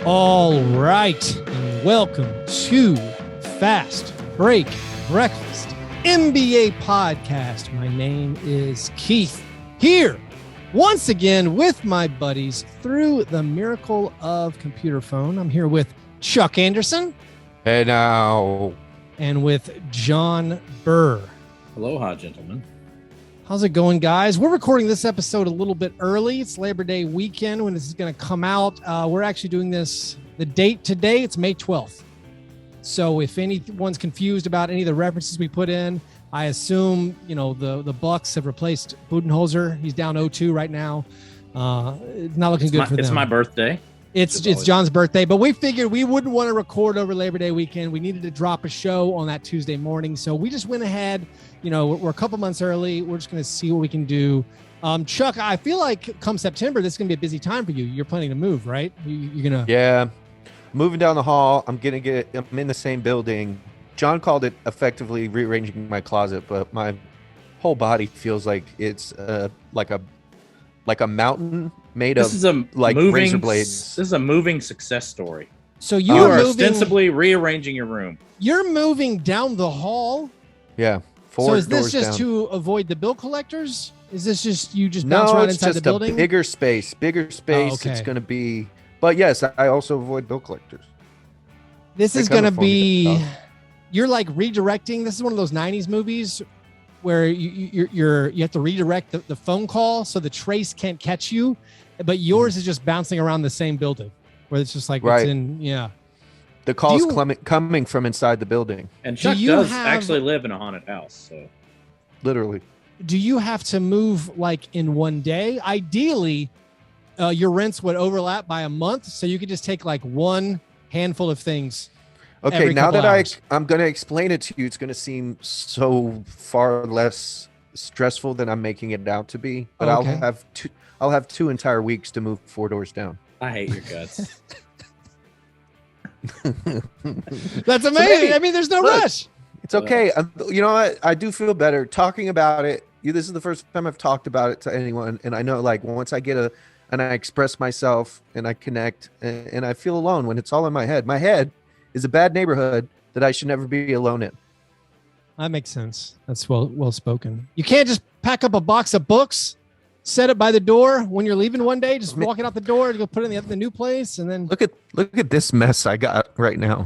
All right, and welcome to Fastbreak Breakfast NBA podcast. My name is Keith, here once again with my buddies through the miracle of computer phone. I'm here with Chuck Anderson. Hey now. And with Jon Burr. Aloha, gentlemen. How's it going, guys? We're recording this episode a little bit early. It's Labor Day weekend when this is going to come out. We're actually doing this, the date today, it's May 12th. So if anyone's confused about any of the references we put in, I assume, the Bucks have replaced Budenholzer. He's down 0-2 right now. It's not looking good for them. It's my birthday. It's John's birthday, but we figured we wouldn't want to record over Labor Day weekend. We needed to drop a show on that Tuesday morning. So we just went ahead, we're a couple months early. We're just going to see what we can do. Chuck, I feel like come September, this is going to be a busy time for you. You're planning to move, right? You're going to. Yeah. Moving down the hall. I'm in the same building. John called it effectively rearranging my closet, but my whole body feels like it's like a mountain made of razor blades. This is a moving success story. So you are ostensibly rearranging your room. You're moving down the hall. Yeah. So is this just down. To avoid the bill collectors? Is this just you just bounce around inside the building? No, it's just a bigger space. Oh, okay. It's going to be. But yes, I also avoid bill collectors. This is going to be. You're like redirecting. This is one of those 90s movies where you have to redirect the phone call so the trace can't catch you, but yours is just bouncing around the same building where it's just like right. The call's coming from inside the building. And Chuck does actually live in a haunted house. So literally. Do you have to move like in one day? Ideally, your rents would overlap by a month, so you could just take like one handful of things. Okay, now that I'm going to explain it to you, it's going to seem so far less stressful than I'm making it out to be. But okay. I'll have 2 entire weeks to move 4 doors down. I hate your guts. That's amazing. I mean, there's no rush. It's okay. You know what? I do feel better talking about it. This is the first time I've talked about it to anyone, and I know like once I get and I express myself and I connect, and I feel alone when it's all in my head. My head is a bad neighborhood that I should never be alone in. That makes sense. That's well spoken. You can't just pack up a box of books, set it by the door when you're leaving one day, just walk it out the door to go put it in the new place, and then look at this mess I got right now.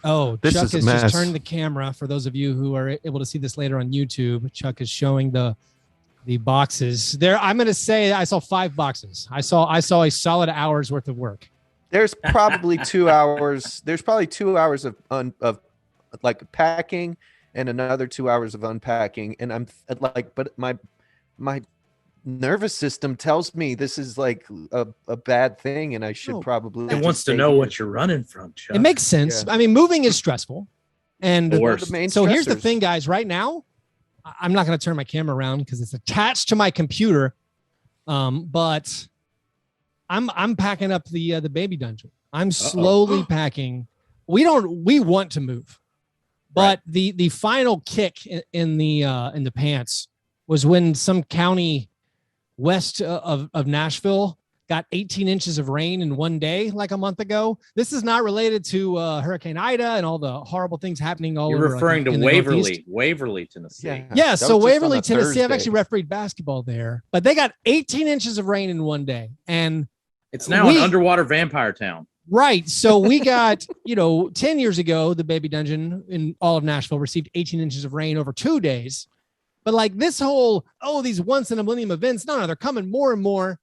Oh, this Chuck has just turned the camera. For those of you who are able to see this later on YouTube, Chuck is showing the boxes. There, I'm going to say I saw 5 boxes. I saw a solid hour's worth of work. There's probably 2 hours. There's probably 2 hours of like packing and another 2 hours of unpacking. And I'm like, but my nervous system tells me this is like a bad thing, and I should probably. It wants to know what you're running from, Chuck. It makes sense. Yeah. I mean, moving is stressful, and so here's the thing, guys. Right now, I'm not going to turn my camera around because it's attached to my computer. But I'm packing up the baby dungeon. I'm slowly packing. We want to move, but right. the final kick in the pants was when some county west of Nashville got 18 inches of rain in one day, like a month ago. This is not related to Hurricane Ida and all the horrible things happening all over. You're referring to Waverly, Tennessee. Yeah. So Waverly, Tennessee, Thursday. I've actually refereed basketball there, but they got 18 inches of rain in one day, and it's now an underwater vampire town. Right. So we got, 10 years ago, the baby dungeon in all of Nashville received 18 inches of rain over 2 days. But like this whole, these once in a millennium events, no, they're coming more and more.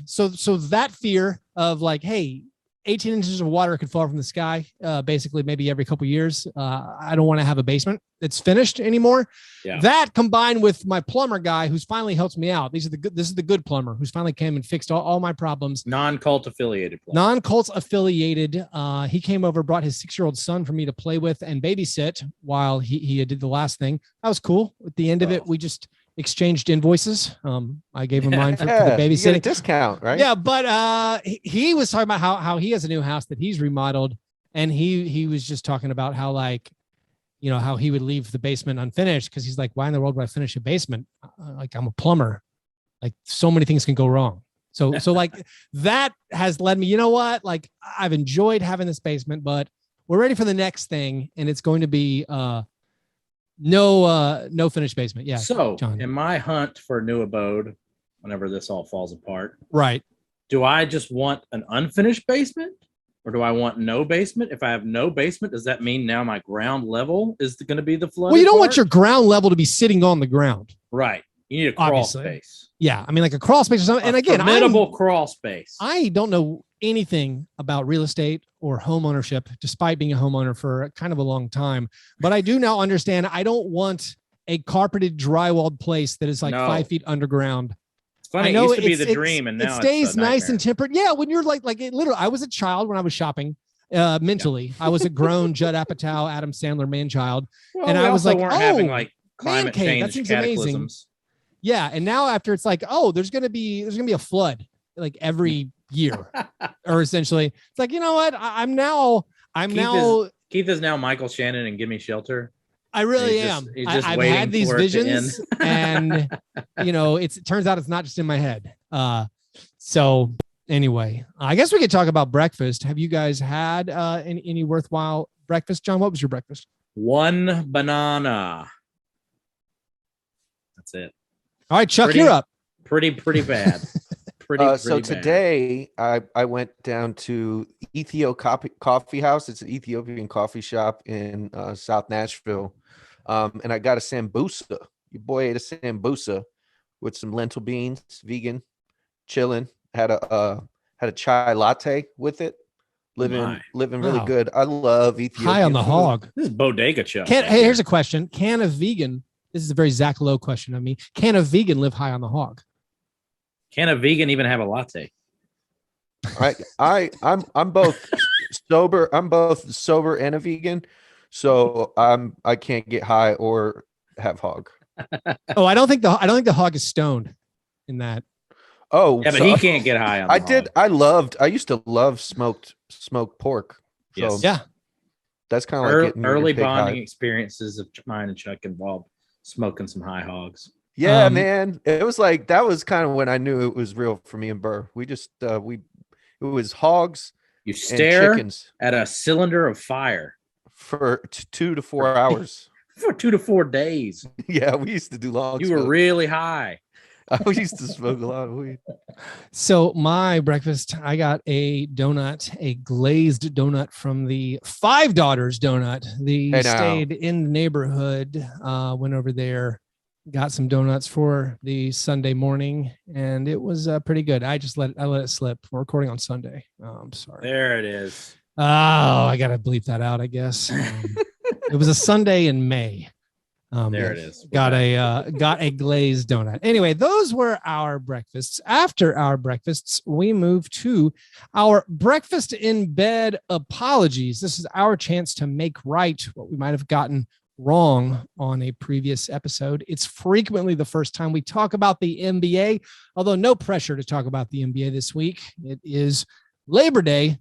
So that fear of like, hey, 18 inches of water could fall from the sky, basically maybe every couple of years. I don't want to have a basement that's finished anymore. Yeah. That combined with my plumber guy who's finally helped me out. This is the good plumber who's finally came and fixed all my problems. Non-cult affiliated. He came over, brought his 6-year-old son for me to play with and babysit while he did the last thing. That was cool. At the end of it, we just exchanged invoices. I gave him mine for the babysitting. You get a discount, right? Yeah, but he was talking about how he has a new house that he's remodeled, and he was just talking about how how he would leave the basement unfinished because he's like, why in the world would I finish a basement? Like, I'm a plumber. Like, so many things can go wrong. So like that has led me, you know what? Like I've enjoyed having this basement, but we're ready for the next thing. And it's going to be no finished basement. Yeah. So John, in my hunt for a new abode, whenever this all falls apart, right? Do I just want an unfinished basement? Or do I want no basement? If I have no basement, does that mean now my ground level is going to be the flood? Well, you don't want your ground level to be sitting on the ground. Right. You need a crawl space. Yeah. I mean, like a crawl space or something. And again, formidable crawl space. I don't know anything about real estate or home ownership, despite being a homeowner for kind of a long time. But I do now understand I don't want a carpeted, drywalled place that is like 5 feet underground. It's funny. It used to be the dream, and now it stays nice and tempered. Yeah, when you're like it literally. I was a child when I was shopping. Mentally, yeah. I was a grown Judd Apatow, Adam Sandler man child, and I was like, having like climate change that seems cataclysms. Amazing. Yeah, and now after it's like, there's gonna be a flood like every year, or essentially, it's like, you know what? Keith is now Michael Shannon and Give Me Shelter. I really am. I've had these visions, and it turns out it's not just in my head. So anyway, I guess we could talk about breakfast. Have you guys had any worthwhile breakfast? John, what was your breakfast? One banana. That's it. All right, Chuck, you're up. Pretty bad. So today I went down to Ethio Coffee House. It's an Ethiopian coffee shop in South Nashville. And I got a sambusa. Your boy ate a sambusa with some lentil beans, vegan, chilling. Had a chai latte with it. Living really good. I love Ethiopian high on the food. Hog. This is bodega Chuck. Hey, here's a question. Can a vegan, this is a very Zach Lowe question of me, can a vegan live high on the hog? Can a vegan even have a latte? I'm both sober. I'm both sober and a vegan, so I can't get high or have hog. I don't think the hog is stoned in that. Oh, yeah, but he can't get high on. I used to love smoked pork. So yeah, that's kind of like early bonding experiences of mine and Chuck involved smoking some high hogs. Yeah, man. It was like that was kind of when I knew it was real for me and Burr. We just it was hogs. You stare and chickens at a cylinder of fire for 2 to 4 hours. For 2 to 4 days. Yeah, we used to do long. You were really high. I used to smoke a lot of weed. So my breakfast, I got a donut, a glazed donut from the Five Daughters Donut. Stayed in the neighborhood, went over there, got some donuts for the Sunday morning, and it was pretty good. I let it slip. We're recording on Sunday. I'm sorry. There it is. Oh, I gotta bleep that out, I guess. It was a Sunday in May. There it is. Got a glazed donut. Anyway, those were our breakfasts. After our breakfasts, we move to our breakfast in bed apologies. This is our chance to make right what we might have gotten wrong on a previous episode. It's frequently the first time we talk about the NBA, although no pressure to talk about the NBA this week. It is Labor Day.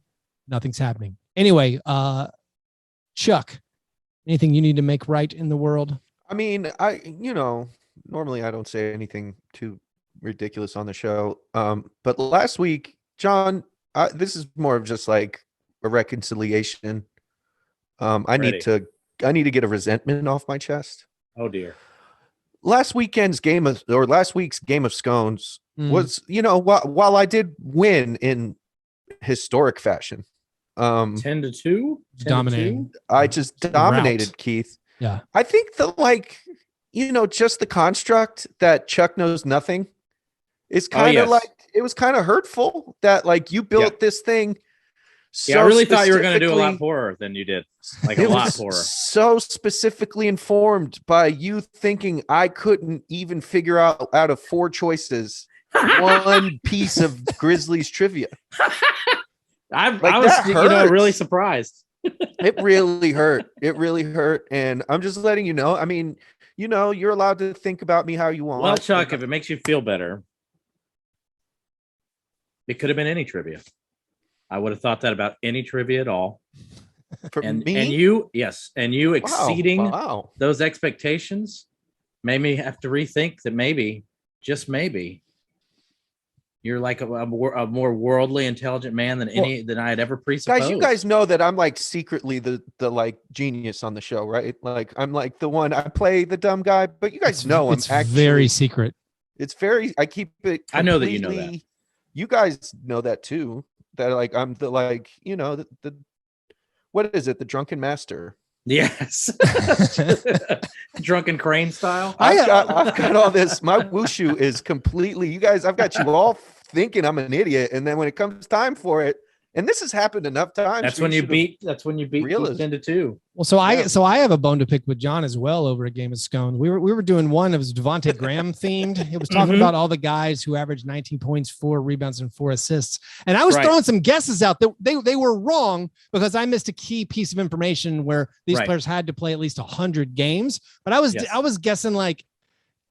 Nothing's happening. Anyway, Chuck, anything you need to make right in the world? I mean, normally I don't say anything too ridiculous on the show. But last week, John, this is more of just like a reconciliation. I need to get a resentment off my chest. Oh dear. Last week's game of scones was, while I did win in historic fashion, 10-2, dominating. I just dominated route. Keith. Yeah. I think that just the construct that Chuck knows nothing is kind of it was kind of hurtful that like you built this thing. So I really thought you were going to do a lot poorer than you did. Like a lot poorer. So specifically informed by you thinking I couldn't even figure out of 4 choices one piece of Grizzlies trivia. I was really surprised. It really hurt. And I'm just letting you know. I mean, you're allowed to think about me how you want. Well, Chuck, if it makes you feel better, it could have been any trivia. I would have thought that about any trivia at all. For me? And you exceeding those expectations made me have to rethink that maybe, just maybe, You're like a more worldly, intelligent man than I had ever presupposed. Guys, you guys know that I'm like secretly the like genius on the show, right? Like I'm like the one, I play the dumb guy, but you guys know I'm actually very secret. It's very, I keep it. I know that you know that. You guys know that too. That like I'm the like, you know, the what is it? The drunken master. Yes. Drunken crane style. I've got all this. My wushu is completely, you guys, I've got you all thinking I'm an idiot. And then when it comes time for it, and this has happened enough times. That's when you beat Keith into 2. Well, so I have a bone to pick with John as well over a game of scones. We were doing one that was Devontae Graham themed. It was talking about all the guys who averaged 19 points, 4 rebounds, and 4 assists. And I was throwing some guesses out that they were wrong because I missed a key piece of information where these players had to play at least 100 games. But I was guessing like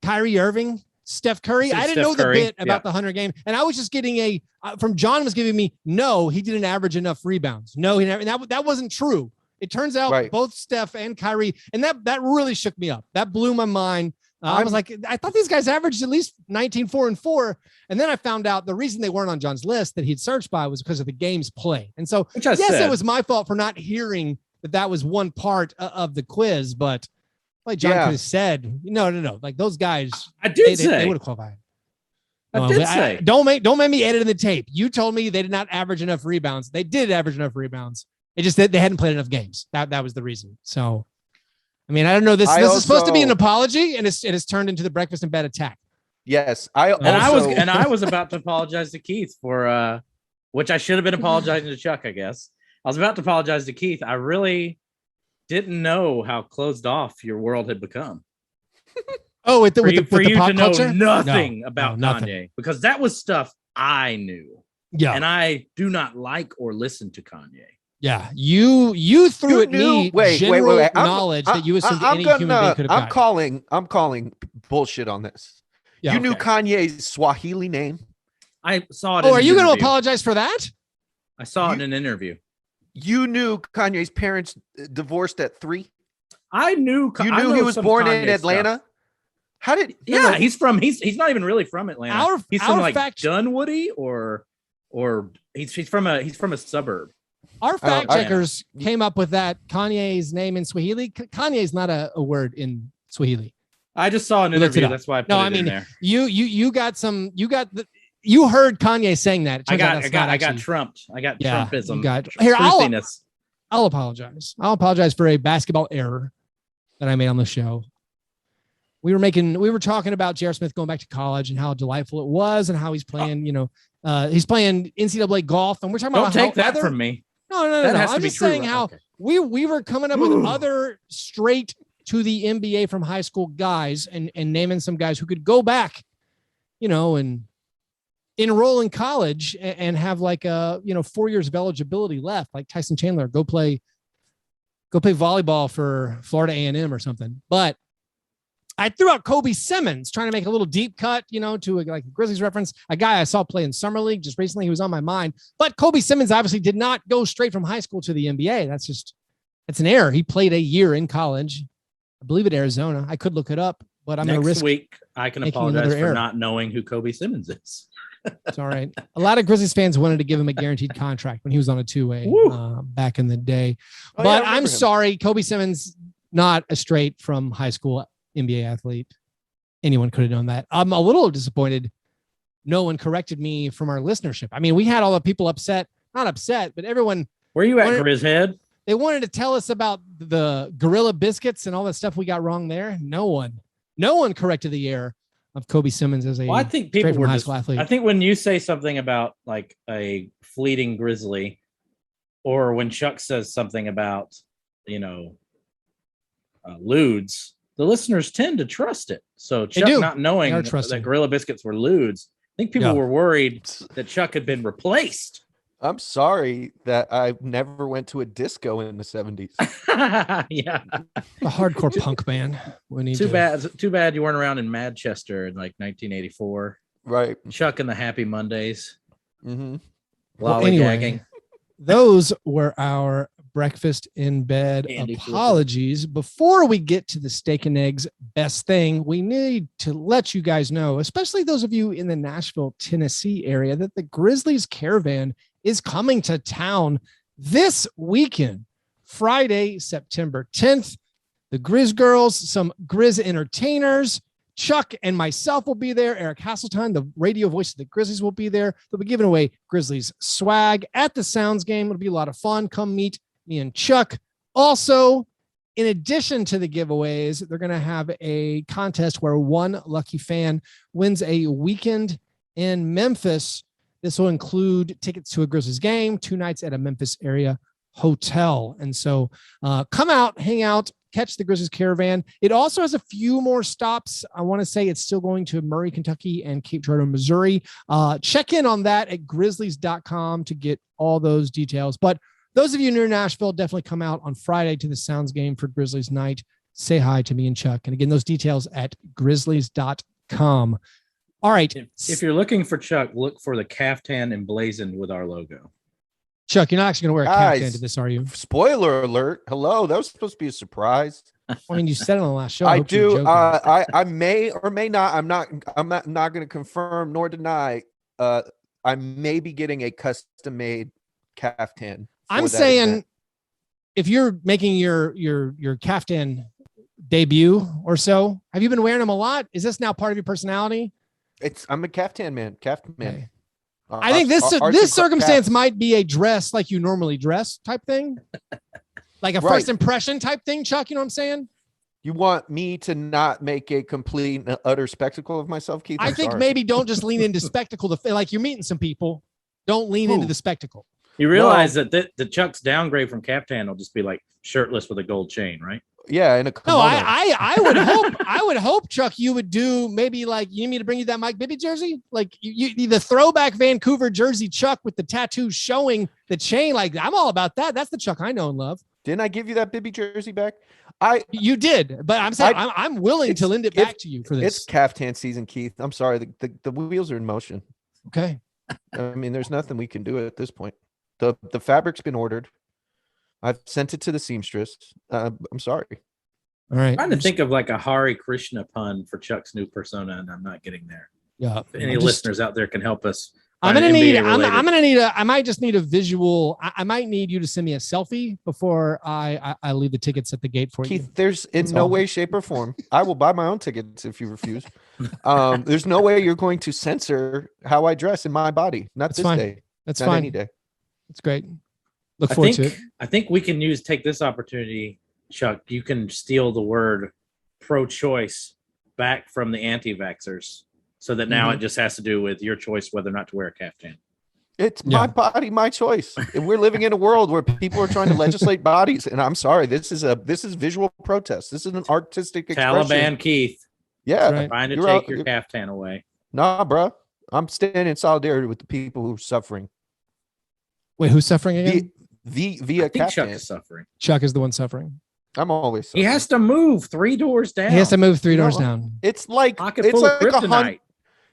Kyrie Irving, Steph Curry. I didn't know the bit about the 100 game. And I was just getting from John was giving me, no, he didn't average enough rebounds. No, he never. That wasn't true. It turns out both Steph and Kyrie, and that really shook me up. That blew my mind. I was like, I thought these guys averaged at least 19, 4, and 4. And then I found out the reason they weren't on John's list that he'd searched by was because of the games played. And so, it was my fault for not hearing that was one part of the quiz, but like John could have said, no. Like those guys, they would have qualified. I did say. Don't make me edit in the tape. You told me they did not average enough rebounds. They did average enough rebounds. It just they hadn't played enough games. That was the reason. So, I mean, I don't know. This is supposed to be an apology, and it has turned into the breakfast in bed attack. Yes, I was about to apologize to Keith for which I should have been apologizing to Chuck. I guess I was about to apologize to Keith. I really didn't know how closed off your world had become. Oh, for you to know culture? Nothing about Kanye, because that was stuff I knew. Yeah, and I do not like or listen to Kanye. Yeah, you threw at me general knowledge that you assumed any human being could have gotten. I'm calling bullshit on this. Yeah, you knew Kanye's Swahili name. I saw it. Oh, are you going to apologize for that? I saw it in an interview. You knew Kanye's parents divorced at 3. I knew. You knew he was born in Atlanta. Stuff. How did? Yeah, he's not even really from Atlanta. He's from like Dunwoody or he's from a suburb. Our fact checkers came up with that Kanye's name in Swahili. Kanye is not a word in Swahili. I just saw an interview. That's why I put it in there. You heard Kanye saying that. I got trumped. I got Trumpism. I'll apologize. I'll apologize for a basketball error that I made on the show. We were talking about J.R. Smith going back to college and how delightful it was and how he's playing, he's playing NCAA golf, and we're talking about don't take that from me. No. I'm just saying how we were coming up with other straight to the NBA from high school guys and naming some guys who could go back, and enroll in college and have like 4 years of eligibility left, like Tyson Chandler, go play volleyball for Florida A&M or something. But I threw out Kobe Simmons, trying to make a little deep cut, to like a Grizzlies reference, a guy I saw play in Summer League just recently. He was on my mind, but Kobe Simmons obviously did not go straight from high school to the NBA. That's an error. He played a year in college, I believe at Arizona. I could look it up, but I'm going to risk. Next week, I can apologize for not knowing who Kobe Simmons is. It's all right. A lot of Grizzlies fans wanted to give him a guaranteed contract when he was on a 2-way back in the day. But I'm sorry, Kobe Simmons, not a straight from high school NBA athlete. Anyone could have known that. I'm a little disappointed no one corrected me from our listenership. I mean, we had all the people not upset, but everyone. Where you at, Grizzhead? They wanted to tell us about the Gorilla Biscuits and all that stuff we got wrong there. No one corrected the error of Kobe Simmons as a I think people were high school athlete. I think when you say something about like a fleeting Grizzly, or when Chuck says something about, lewds, the listeners tend to trust it. So Chuck not knowing that Gorilla Biscuits were lewds, I think people were worried that Chuck had been replaced. I'm sorry that I never went to a disco in the 70s. Yeah. A hardcore punk band. Too bad you weren't around in Manchester in like 1984. Right. Chuck and the Happy Mondays. Mm-hmm. Lollygagging. Those were our breakfast in bed Andy apologies. Before we get to the steak and eggs best thing, we need to let you guys know, especially those of you in the Nashville, Tennessee area, that the Grizzlies Caravan is coming to town this weekend, Friday, September 10th. The Grizz girls, some Grizz entertainers, Chuck and myself will be there. Eric Hasseltine, the radio voice of the Grizzlies, will be there. They'll be giving away Grizzlies swag at the Sounds game. It'll be a lot of fun. Come meet me and Chuck. Also, in addition to the giveaways, they're going to have a contest where one lucky fan wins a weekend in Memphis. This will include tickets to a Grizzlies game, 2 nights at a Memphis area hotel. And so come out, hang out, catch the Grizzlies Caravan. It also has a few more stops. I want to say it's still going to Murray, Kentucky and Cape Girardeau, Missouri. Check in on that at grizzlies.com to get all those details. But those of you near Nashville, definitely come out on Friday to the Sounds game for Grizzlies night. Say hi to me and Chuck. And again, those details at grizzlies.com. All right. If you're looking for Chuck, look for the caftan emblazoned with our logo. Chuck, you're not actually going to wear a caftan to this, are you? Spoiler alert. Hello. That was supposed to be a surprise. I mean, you said it on the last show. I do. I may or may not. I'm not going to confirm nor deny. I may be getting a custom made caftan. I'm saying event. If you're making your caftan debut or so, have you been wearing them a lot? Is this now part of your personality? I'm a caftan man. Caftan man. Okay. I think this circumstance might be a dress like you normally dress type thing. Like a first impression type thing, Chuck. You know what I'm saying? You want me to not make a complete and utter spectacle of myself, Keith? I think maybe don't just lean into spectacle. Like you're meeting some people. Don't lean into the spectacle. You realize that the Chuck's downgrade from caftan will just be like shirtless with a gold chain, right? Yeah, and a kimono. No, I would hope, Chuck, you would do maybe like, you need me to bring you that Mike Bibby jersey? Like you the throwback Vancouver jersey Chuck with the tattoo showing the chain. Like I'm all about that. That's the Chuck I know and love. Didn't I give you that Bibby jersey back? You did, but I'm saying I'm willing to lend it back to you for this. It's caftan season, Keith. I'm sorry. The wheels are in motion. Okay. I mean, there's nothing we can do at this point. The fabric's been ordered. I've sent it to the seamstress. I'm sorry. All right. I'm trying to think of like a Hare Krishna pun for Chuck's new persona, and I'm not getting there. Yeah. If any listeners out there can help us. I might just need a visual. I might need you to send me a selfie before I leave the tickets at the gate for Keith, you. There's in no way, shape, or form. I will buy my own tickets if you refuse. There's no way you're going to censor how I dress in my body. Not this day. That's not fine. Any day. That's great. Look forward to it. I think we can take this opportunity, Chuck. You can steal the word pro-choice back from the anti-vaxxers so that now it just has to do with your choice whether or not to wear a caftan. It's my body, my choice. And we're living in a world where people are trying to legislate bodies. And I'm sorry, this is visual protest. This is an artistic expression. Taliban Keith. Yeah. Right. Trying to take your caftan away. Nah, bro. I'm standing in solidarity with the people who are suffering. Wait, who's suffering again? Via caftan. Chuck is suffering. Chuck is the one suffering. I'm always suffering. He has to move 3 doors down. He has to move 3 doors down. It's like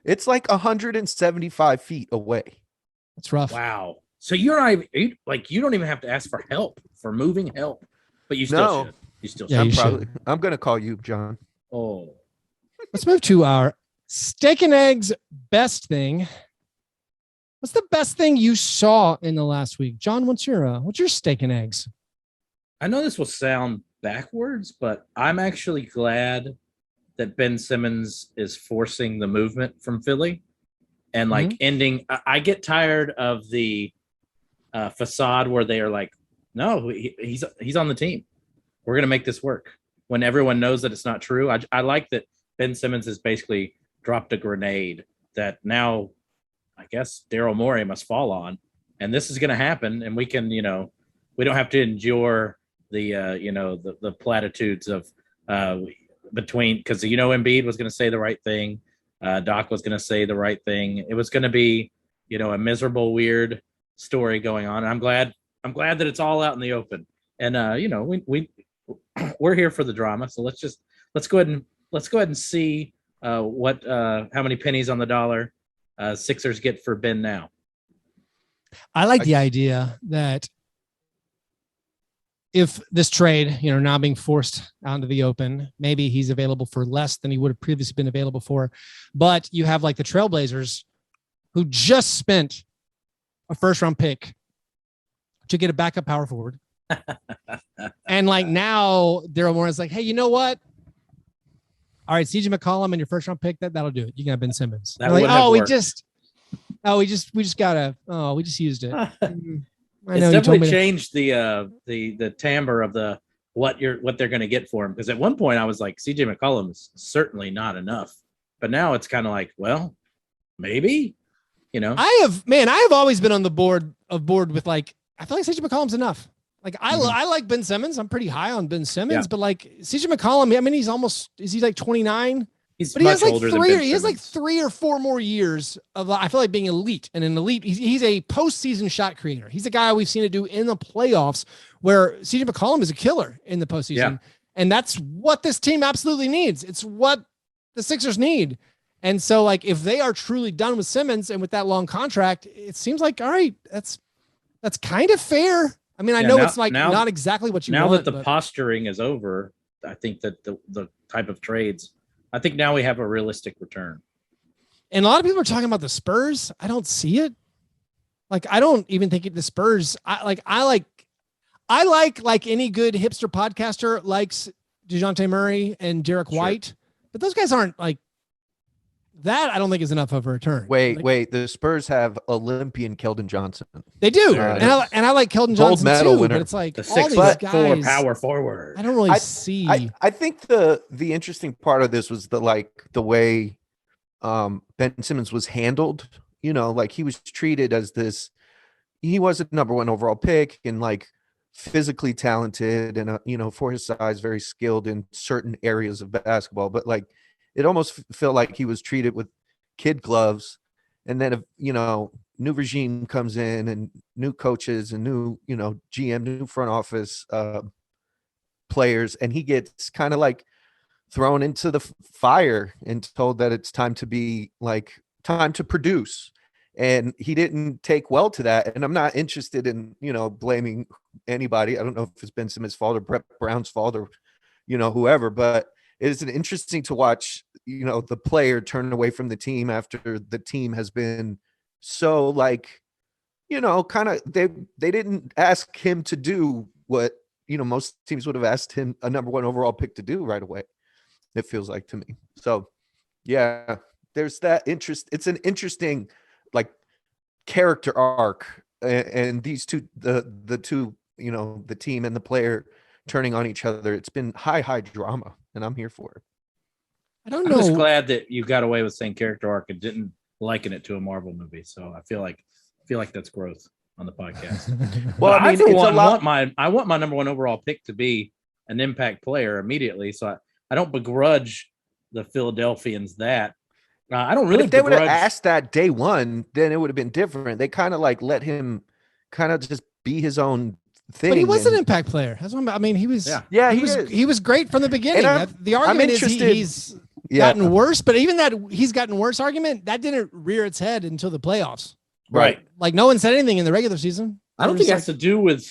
it's like 175 feet away. It's rough. Wow. So you don't even have to ask for help for moving help, but you still should. You still should. I'm going to call you, John. Oh. Let's move to our steak and eggs best thing. What's the best thing you saw in the last week? John, what's your steak and eggs? I know this will sound backwards, but I'm actually glad that Ben Simmons is forcing the movement from Philly and ending. I get tired of the facade where they are like, no, he's on the team. We're going to make this work when everyone knows that it's not true. I like that Ben Simmons has basically dropped a grenade that now I guess Daryl Morey must fall on, and this is going to happen. And we can, we don't have to endure the platitudes of between, because Embiid was going to say the right thing, Doc was going to say the right thing. It was going to be a miserable, weird story going on. And I'm glad that it's all out in the open. And we're here for the drama, so let's go ahead and see how many pennies on the dollar Sixers get for Ben now. I like the idea that if this trade, now being forced out into the open, maybe he's available for less than he would have previously been available for. But you have like the Trailblazers who just spent a first-round pick to get a backup power forward. And like now Daryl Morey's like, hey, you know what? All right, CJ McCollum and your first-round pick, that'll do it. You can have Ben Simmons. We just used it. It's definitely changed the timbre of what they're going to get for him. Because at one point I was like, CJ McCollum is certainly not enough, but now it's kind of like, well, maybe, I have always been on the board with like, I feel like CJ McCollum's enough. Like I like Ben Simmons. I'm pretty high on Ben Simmons, but like CJ McCollum, I mean, is he like 29? He has like 3 or 4 more years of, I feel like, being elite. And an elite, he's a postseason shot creator. He's a guy we've seen it do in the playoffs, where CJ McCollum is a killer in the postseason. Yeah. And that's what this team absolutely needs. It's what the Sixers need. And so, like, if they are truly done with Simmons and with that long contract, it seems like, all right, that's kind of fair. I mean, I know it's like not exactly what you want. Now that the posturing is over, I think that the type of trades, I think now we have a realistic return. And a lot of people are talking about the Spurs. I don't see it. Like, I don't even think the Spurs. I like any good hipster podcaster likes DeJounte Murray and Derek White, but those guys aren't like that. I don't think is enough of a return. Wait. The Spurs have Olympian Keldon Johnson. They do, and I like Keldon Johnson medal too. Winner. But it's like the 6'4" power forward. I don't really see. I think the interesting part of this was the way Ben Simmons was handled. Like he was treated as this. He was a number 1 overall pick and like physically talented and for his size, very skilled in certain areas of basketball. But like it almost felt like he was treated with kid gloves. And then if new regime comes in and new coaches and new GM, new front office players, and he gets kind of like thrown into the fire and told that it's time to produce. And he didn't take well to that. And I'm not interested in, blaming anybody. I don't know if it's Ben Simmons' fault or Brett Brown's fault or, whoever, but it is interesting to watch, the player turn away from the team after the team has been so like, kind of, they didn't ask him to do what, most teams would have asked him, a number 1 overall pick, to do right away. It feels like to me. So yeah, there's that interest. It's an interesting like character arc, and these two, the two, the team and the player turning on each other. It's been high drama, and I'm here for it. I don't know. I'm just glad that you got away with saying character arc and didn't liken it to a Marvel movie. So I feel like that's growth on the podcast. Well, I mean, I want my number 1 overall pick to be an impact player immediately. So I don't begrudge the Philadelphians that. I don't really. If they would have asked that day one, then it would have been different. They kind of like let him kind of just be his own thing. But he was an impact player. That's what I mean. He was. Yeah, he was great from the beginning. The argument is he's gotten worse. But even that he's gotten worse argument, that didn't rear its head until the playoffs. Right. Like no one said anything in the regular season. I don't think it has to do with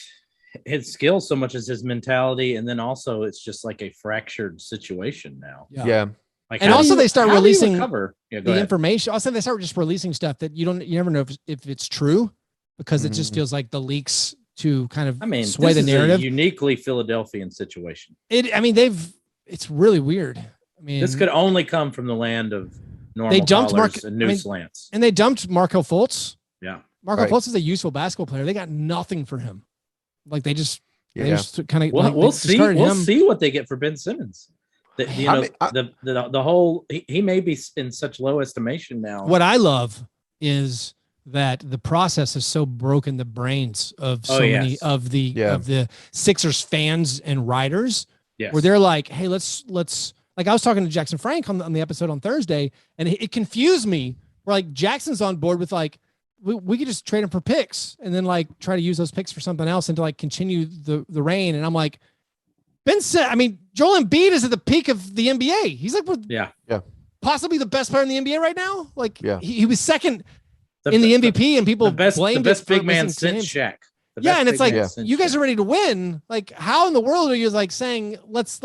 his skills so much as his mentality, and then also it's just like a fractured situation now. Yeah. Like, and also they start releasing the information. Also, they start just releasing stuff that you never know if it's true, because it just feels like the leaks to kind of sway the narrative. A uniquely Philadelphian situation. It's really weird. I mean, this could only come from the land of normal colors and new slants. And they dumped Markelle Fultz. Yeah. Markelle Fultz is a useful basketball player. They got nothing for him. Like they just kind of. We'll see. We'll see what they get for Ben Simmons. The whole he may be in such low estimation now. What I love is that the process has so broken the brains of many of the Sixers fans and writers. Yes. Where they're like, hey, let's like I was talking to Jackson Frank on the episode on Thursday, and it confused me. Where like Jackson's on board with like we could just trade him for picks and then like try to use those picks for something else and to like continue the reign. And I'm like, Joel Embiid is at the peak of the NBA. He's like, possibly the best player in the NBA right now. Like he was second in the MVP, and people the best big man since Shaq. Yeah, and it's like you guys are ready to win. Like, how in the world are you like saying let's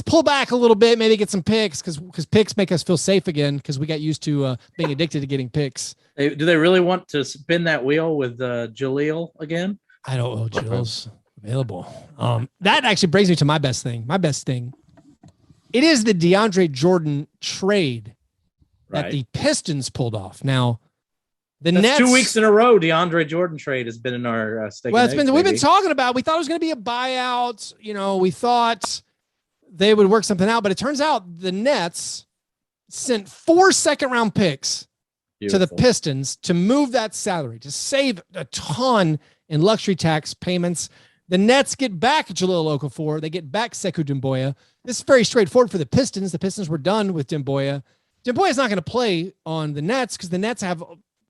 pull back a little bit, maybe get some picks because picks make us feel safe again because we got used to being addicted to getting picks. Do they really want to spin that wheel with Jaleel again? I don't know. Jaleel's available. That actually brings me to my best thing. My best thing. It is the DeAndre Jordan trade that the Pistons pulled off. Now, the Nets 2 weeks in a row. DeAndre Jordan trade has been in our stake. Well, we've been talking about. We thought it was going to be a buyout. You know, we thought they would work something out, but it turns out the Nets sent 4 second-round picks to the Pistons to move that salary, to save a ton in luxury tax payments. The Nets get back Jahlil Okafor. They get back Sekou Doumbouya. This is very straightforward for the Pistons. The Pistons were done with Doumbouya. Doumbouya's not going to play on the Nets because the Nets have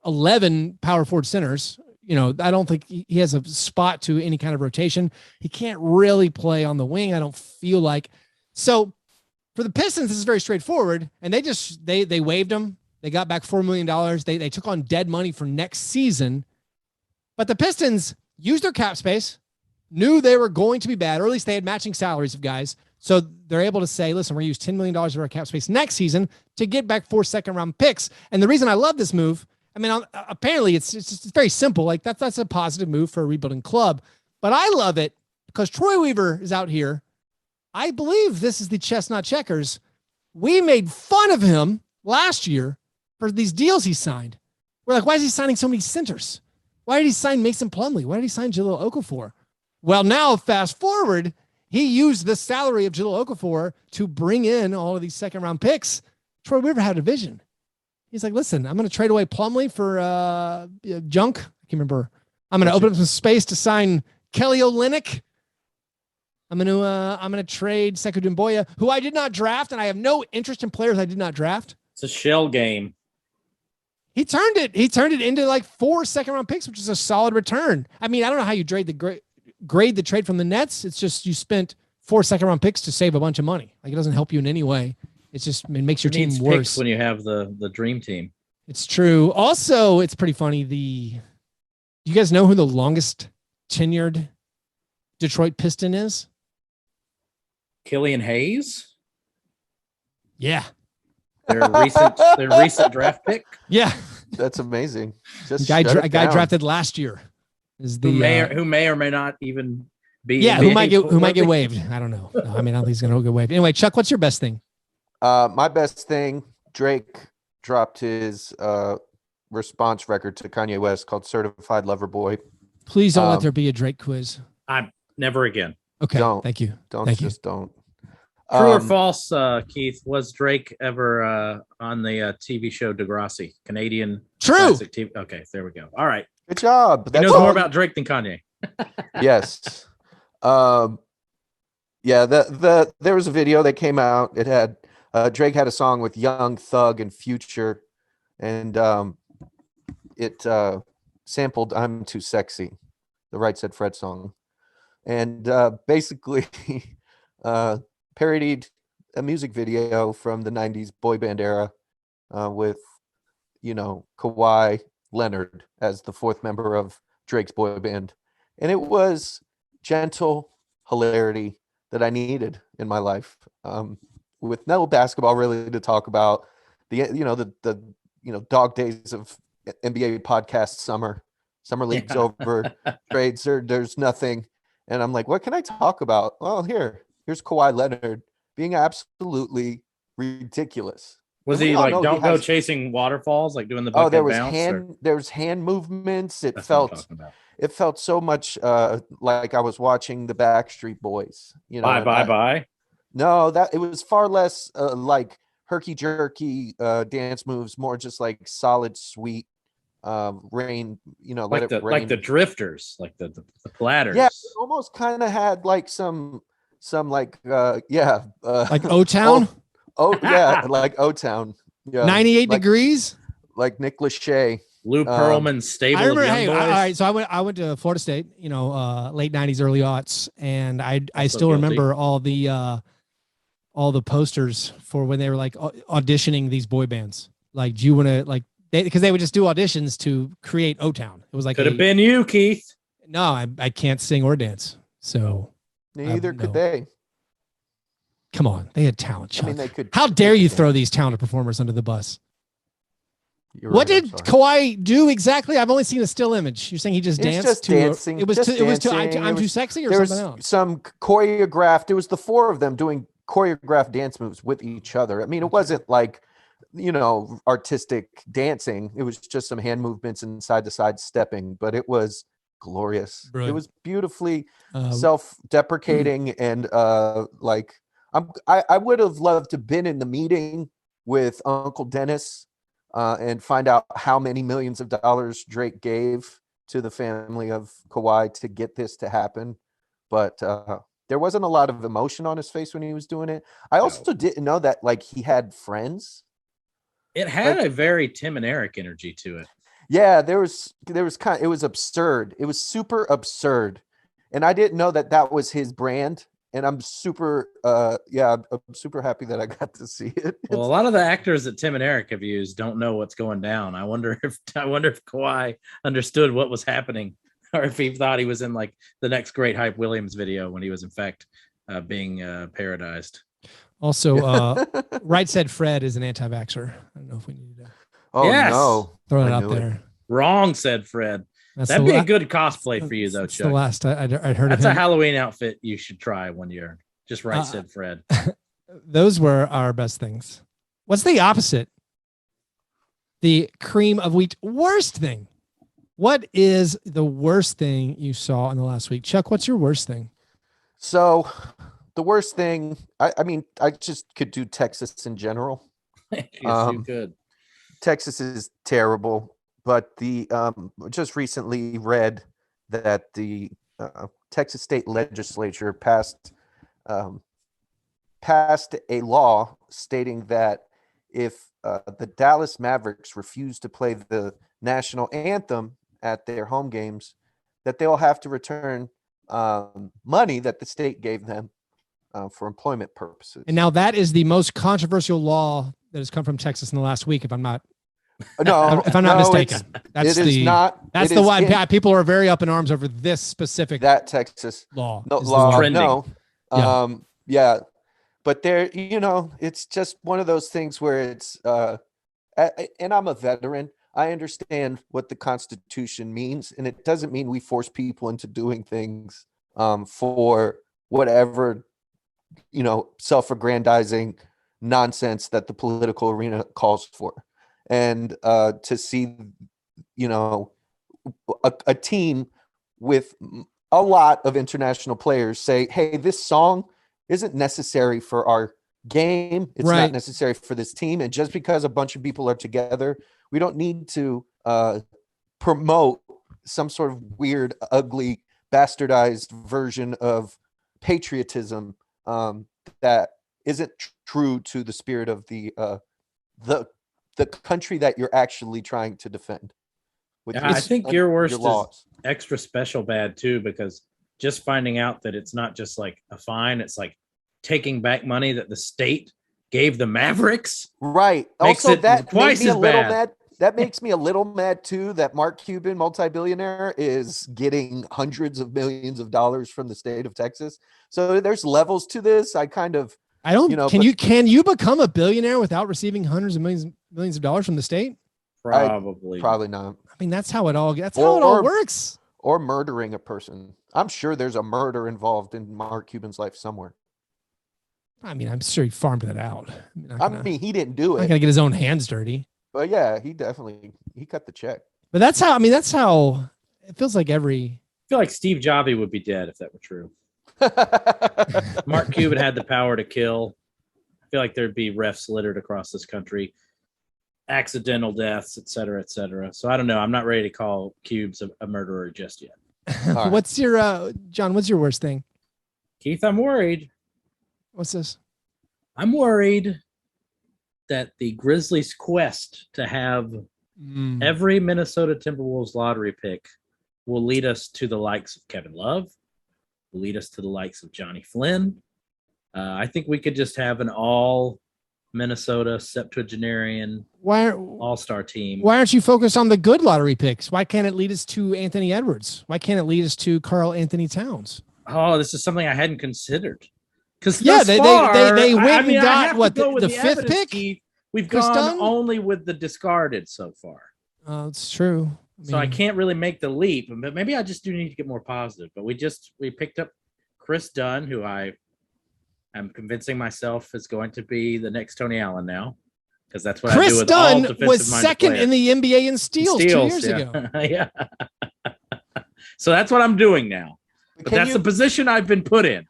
11 power forward centers. You know, I don't think he has a spot to any kind of rotation. He can't really play on the wing, I don't feel like. So for the Pistons, this is very straightforward. And they waived him. They got back $4 million. They took on dead money for next season. But the Pistons used their cap space, knew they were going to be bad, or at least they had matching salaries of guys. So they're able to say, listen, we're going to use $10 million of our cap space next season to get back 4 second-round picks. And the reason I love this move, I mean, apparently it's very simple. Like that's a positive move for a rebuilding club. But I love it because Troy Weaver is out here. I believe this is the chestnut checkers. We made fun of him last year for these deals he signed. We're like, why is he signing so many centers? Why did he sign Mason Plumlee? Why did he sign Jahlil Okafor? Well, now fast forward, he used the salary of Jahlil Okafor to bring in all of these second-round picks. Troy Weaver had a vision. He's like, listen, I'm going to trade away Plumlee for junk. I can't remember. I'm going to open up some space to sign Kelly Olynyk. I'm going to trade Sekou Doumbouya, who I did not draft, and I have no interest in players I did not draft. It's a shell game. He turned it into like 4 second-round picks, which is a solid return. I mean, I don't know how you grade the trade from the Nets. It's just you spent 4 second-round picks to save a bunch of money. Like, it doesn't help you in any way. It's just, it makes your team worse when you have the dream team. It's true. Also, it's pretty funny. You guys know who the longest tenured Detroit Piston is? Killian Hayes. Yeah. Their recent draft pick. Yeah. That's amazing. Just a guy drafted last year is the who may or may not even be. Yeah. Who might get waived. I don't know. No, I mean, I don't think he's going to get waived. Anyway, Chuck, what's your best thing? My best thing, Drake dropped his response record to Kanye West called Certified Lover Boy. Please don't let there be a Drake quiz. I'm never again. Okay. Thank you. Don't. True or false, Keith? Was Drake ever on the TV show Degrassi? Canadian True. TV? Okay, there we go. All right. Good job. He knows more about Drake than Kanye. Yes. Yeah. There was a video that came out. It had Drake had a song with Young Thug and Future, and it sampled "I'm Too Sexy," the Right Said Fred song, and basically parodied a music video from the 90s boy band era with, Kawhi Leonard as the fourth member of Drake's boy band. And it was gentle hilarity that I needed in my life. With no basketball really to talk about, the dog days of NBA podcast summer league's over, trades there's nothing. And I'm like, what can I talk about? Well, here's Kawhi Leonard being absolutely ridiculous. Was he like don't go chasing waterfalls, like doing the bucket bounce? There was hand movements. It felt so much like I was watching the Backstreet Boys. Bye. No, that it was far less like herky jerky dance moves, more just like solid, sweet rain. Like the drifters, like the platters. Yeah, it almost kind of had like some like like O-Town. Like O-Town. Yeah, 98 degrees. Like Nick Lachey. Lou Pearlman's stable. I remember. Hey, all right. So I went to Florida State. Late 90s, early aughts, and I still remember all the posters for when they were like auditioning these boy bands. Like, do you want to because they would just do auditions to create O-Town. It was like could have been you, Keith. No, I can't sing or dance. So neither could they. Come on, they had talent, Chuck. I mean, they could. How dare you throw these talented performers under the bus? What did Kawhi do exactly? I've only seen a still image. You're saying he just danced? Just dancing. It was I'm too sexy or something else? Some choreographed. It was the four of them doing choreographed dance moves with each other. I mean, it wasn't like, artistic dancing. It was just some hand movements and side to side stepping, but it was glorious. Brilliant. It was beautifully self-deprecating and I would have loved to have been in the meeting with Uncle Dennis and find out how many millions of dollars Drake gave to the family of Kawhi to get this to happen. But there wasn't a lot of emotion on his face when he was doing it. I also didn't know that he had friends. It had a very Tim and Eric energy to it. Yeah, there was it was absurd. It was super absurd. And I didn't know that was his brand. And I'm super I'm super happy that I got to see it. Well, a lot of the actors that Tim and Eric have used don't know what's going down. I wonder if Kawhi understood what was happening, or if he thought he was in the next Great Hype Williams video when he was in fact being parodized. Also, Right Said Fred is an anti-vaxxer. I don't know if we need to. Oh, yes. No. Throw it out there. Wrong, said Fred. That'd be a good cosplay for you, though, Chuck. The last I heard that's of him. a Halloween outfit you should try one year. Just Right Said Fred. Those were our best things. What's the opposite? The cream of wheat. Worst thing. What is the worst thing you saw in the last week? Chuck, what's your worst thing? So the worst thing, I mean, I just could do Texas in general. Yes, you could. Texas is terrible, but the just recently read that the Texas state legislature passed a law stating that if the Dallas Mavericks refuse to play the national anthem at their home games, that they'll have to return money that the state gave them for employment purposes. And now that is the most controversial law that has come from Texas in the last week, if I'm not mistaken. That's the one. People are very up in arms over this specific Texas law. Yeah. But there, it's just one of those things where it's and I'm a veteran. I understand what the Constitution means, and it doesn't mean we force people into doing things for whatever, self-aggrandizing nonsense that the political arena calls for. And to see, a team with a lot of international players say, hey, this song isn't necessary for our game. It's not necessary for this team. And just because a bunch of people are together, we don't need to promote some sort of weird, ugly, bastardized version of patriotism that isn't true to the spirit of the country that you're actually trying to defend. I think your worst is extra special bad too, because just finding out that it's not just like a fine, it's like taking back money that the state gave the Mavericks. Right. Makes also, it that twice made me as a little bad. mad. That makes me a little mad too, that Mark Cuban, multi-billionaire, is getting hundreds of millions of dollars from the state of Texas. So there's levels to this. Can you become a billionaire without receiving hundreds of millions of dollars from the state? Probably not. I mean, that's how it all works. Or murdering a person. I'm sure there's a murder involved in Mark Cuban's life somewhere. I mean, I'm sure he farmed that out. He didn't do it. Not gonna get his own hands dirty. But yeah, he cut the check. But that's how it feels like I feel like Steve Jobs would be dead if that were true. Mark Cuban had the power to kill. I feel like there'd be refs littered across this country, accidental deaths, et cetera, et cetera. So I don't know. I'm not ready to call Cubes a murderer just yet. Right. What's your John? What's your worst thing? Keith, I'm worried. What's this? I'm worried that the Grizzlies' quest to have every Minnesota Timberwolves lottery pick will lead us to the likes of Kevin Love, will lead us to the likes of Johnny Flynn. I think we could just have an all Minnesota septuagenarian all-star team. Why aren't you focused on the good lottery picks? Why can't it lead us to Anthony Edwards? Why can't it lead us to Karl Anthony Towns? Oh, this is something I hadn't considered. Because they went and got what the fifth pick. We've gone only with the discarded so far. Oh, it's true. So I can't really make the leap, but maybe I just do need to get more positive. But we picked up Chris Dunn, who I am convincing myself is going to be the next Tony Allen now, because that's what Chris I do with Dunn all was second in the NBA in steals 2 years ago. Yeah. So that's what I'm doing now. But that's the position I've been put in.